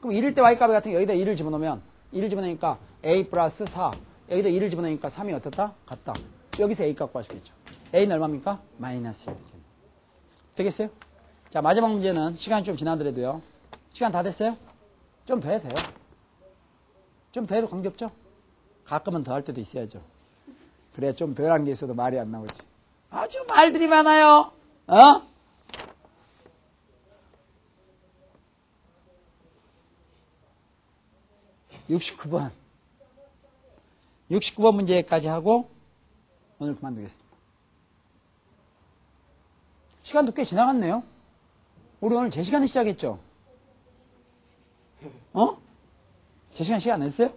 그럼 1일 때 y값이 같은 게 여기다 1을 집어넣으면 1을 집어넣으니까 a 플러스 4 여기다 2를 집어넣으니까 3이 어떻다? 같다. 여기서 A 갖고 하시겠죠. A는 얼마입니까? 마이너스 1. 되겠어요? 자, 마지막 문제는 시간이 좀 지나더라도요. 시간 다 됐어요? 좀 더 해도 돼요. 좀 더 해도 관계없죠? 가끔은 더 할 때도 있어야죠. 그래야 좀 덜 한 게 있어도 말이 안 나오지. 아주 말들이 많아요. 어? (69번) 69번 문제까지 하고 오늘 그만두겠습니다. 시간도 꽤 지나갔네요. 우리 오늘 제 시간에 시작했죠? 어? 제 시간 안 했어요?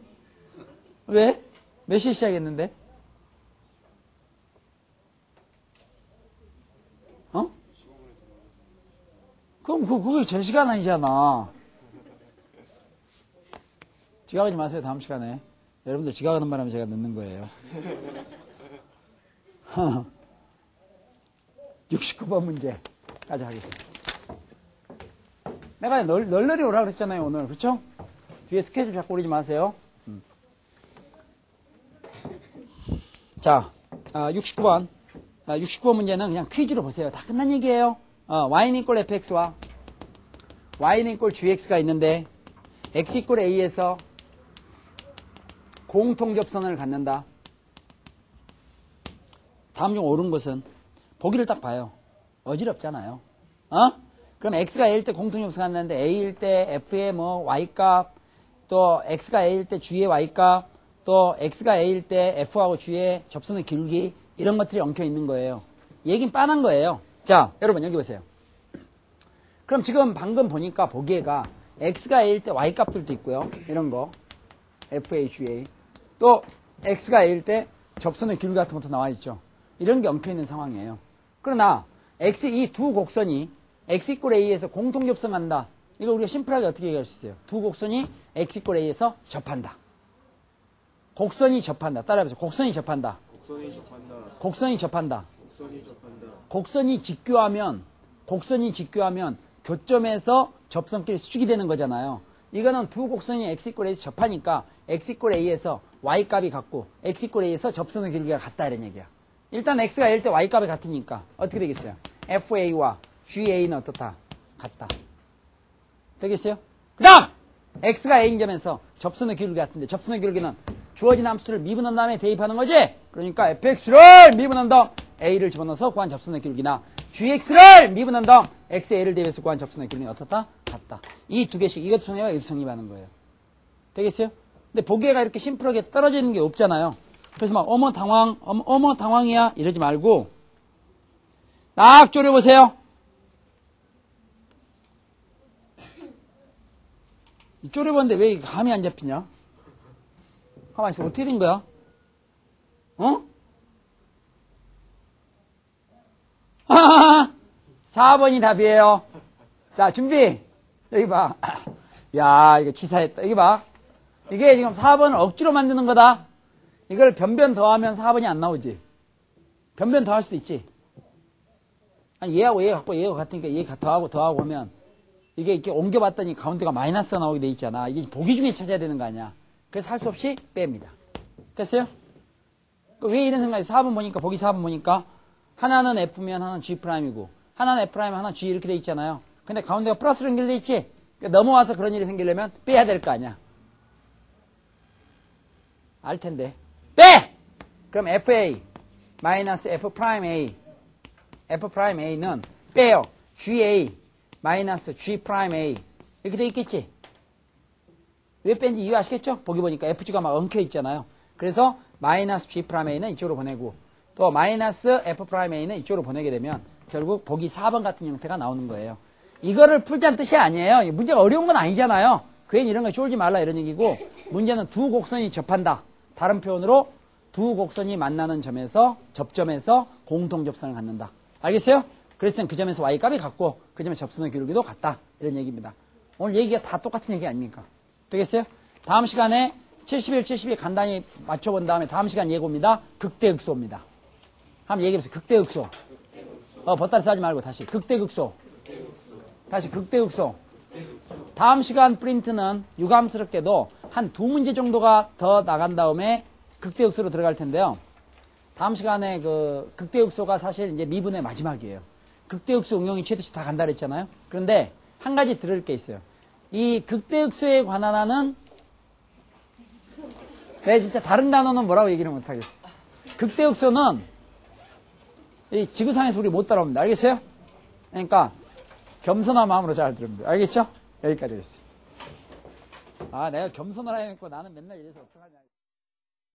왜? 몇 시에 시작했는데? 어? 그럼 그게 제 시간 아니잖아. 지각하지 마세요. 다음 시간에. 여러분들 지각하는 바람에 제가 늦는 거예요. 69번 문제까지 하겠습니다. 내가 널널이 오라 그랬잖아요, 오늘. 그렇죠? 뒤에 스케줄 자꾸 오르지 마세요. 자, 69번. 69번 문제는 그냥 퀴즈로 보세요. 다 끝난 얘기예요. y는 이꼴 fx와 y는 이꼴 gx가 있는데 x 이꼴 a에서 공통접선을 갖는다. 다음 중 옳은 것은 보기를 딱 봐요. 어지럽잖아요. 그럼 x가 a일 때 공통접선 갖는데 a일 때 f의 뭐 y값, 또 x가 a일 때 g의 y값, 또 x가 a일 때 f하고 g의 접선의 길기, 이런 것들이 엉켜 있는 거예요. 얘긴 빤한 거예요. 자, 여러분 여기 보세요. 그럼 지금 방금 보니까 보기에가 x가 a일 때 y값들도 있고요. 이런 거 fa, ga, 또 x가 a일 때 접선의 길기 같은 것도 나와 있죠. 이런 게 엉켜 있는 상황이에요. 그러나 이 두 곡선이 x 이꼴 a에서 공통접선한다. 이거 우리가 심플하게 어떻게 얘기할 수 있어요? 두 곡선이 x 이꼴 a에서 접한다. 곡선이 접한다. 따라해보세요. 곡선이 접한다. 곡선이 접한다. 곡선이 직교하면 교점에서 접선끼리 수축이 되는 거잖아요. 이거는 두 곡선이 x 이꼴 a에서 접하니까 x 이꼴 a에서 y값이 같고 x 이꼴 a에서 접선의 길이가 같다 이런 얘기야. 일단 x가 a일 때 y값이 같으니까 어떻게 되겠어요? fa와 ga는 어떻다? 같다. 되겠어요? 그 다음! x가 a인 점에서 접선의 기울기 같은데 접선의 기울기는 주어진 함수를 미분한 다음에 대입하는 거지? 그러니까 fx를 미분한 다음 a를 집어넣어서 구한 접선의 기울기나 gx를 미분한 다음 xa를 대입해서 구한 접선의 기울기는 어떻다? 같다. 이 두 개씩 이것도 성립하고 이것도 성립하는 거예요. 되겠어요? 근데 보기가 이렇게 심플하게 떨어지는 게 없잖아요. 그래서 막 어머 당황이야 이러지 말고 딱 졸여보세요. 졸여봤는데 왜 감이 안 잡히냐? 가만히 있어. 어떻게 된 거야? 4번이 답이에요. 자, 준비. 여기 봐. 야, 이거 치사했다. 여기 봐. 이게 지금 4번을 억지로 만드는 거다. 이걸 변변 더하면 4번이 안 나오지. 변변 더할 수도 있지. 아니, 얘하고 얘 같고 얘하고 같으니까 얘 더하고 하면 이게 이렇게 옮겨봤더니 가운데가 마이너스가 나오게 돼 있잖아. 이게 보기 중에 찾아야 되는 거 아니야. 그래서 할 수 없이 뺍니다. 됐어요? 왜 이런 생각이 4번 보니까, 보기 4번 보니까 하나는 F면 하나는 G'이고 하나는 F' 하나는 G 이렇게 돼 있잖아요. 근데 가운데가 플러스로 연결돼 있지? 그러니까 넘어와서 그런 일이 생기려면 빼야 될 거 아니야. 알 텐데. 빼! 그럼 FA 마이너스 F'A F'A는 빼요. GA 마이너스 G'A 이렇게 돼 있겠지? 왜 뺀지 이유 아시겠죠? 보기 보니까 FG가 막 엉켜 있잖아요. 그래서 마이너스 G'A는 이쪽으로 보내고 또 마이너스 F'A는 이쪽으로 보내게 되면 결국 보기 4번 같은 형태가 나오는 거예요. 이거를 풀자는 뜻이 아니에요. 문제가 어려운 건 아니잖아요. 괜히 이런 거 쫄지 말라 이런 얘기고 문제는 두 곡선이 접한다. 다른 표현으로 두 곡선이 만나는 점에서 접점에서 공통접선을 갖는다. 알겠어요? 그래서 그 점에서 y값이 같고 그 점에서 접선의 기울기도 같다. 이런 얘기입니다. 오늘 얘기가 다 똑같은 얘기 아닙니까? 되겠어요? 다음 시간에 71, 72 간단히 맞춰본 다음에 다음 시간 예고입니다. 극대극소입니다. 한번 얘기해보세요. 극대극소. 버따리 싸지 말고 다시. 극대극소. 다시 극대극소. 다음 시간 프린트는 유감스럽게도 한 두 문제 정도가 더 나간 다음에 극대역수로 들어갈 텐데요. 다음 시간에 그 극대역수가 사실 이제 미분의 마지막이에요. 극대역수 응용이 최대치 다 간다 그랬잖아요. 그런데 한 가지 들을 게 있어요. 이 극대역수에 관한 한은 내가 진짜 다른 단어는 뭐라고 얘기를 못하겠어. 극대역수는 이 지구상에서 우리 못 따라옵니다. 알겠어요? 그러니까 겸손한 마음으로 잘 들읍니다. 알겠죠? 여기까지 하겠습니다. 아, 내가 겸손을 해놓고 나는 맨날 이래서 어떡하냐.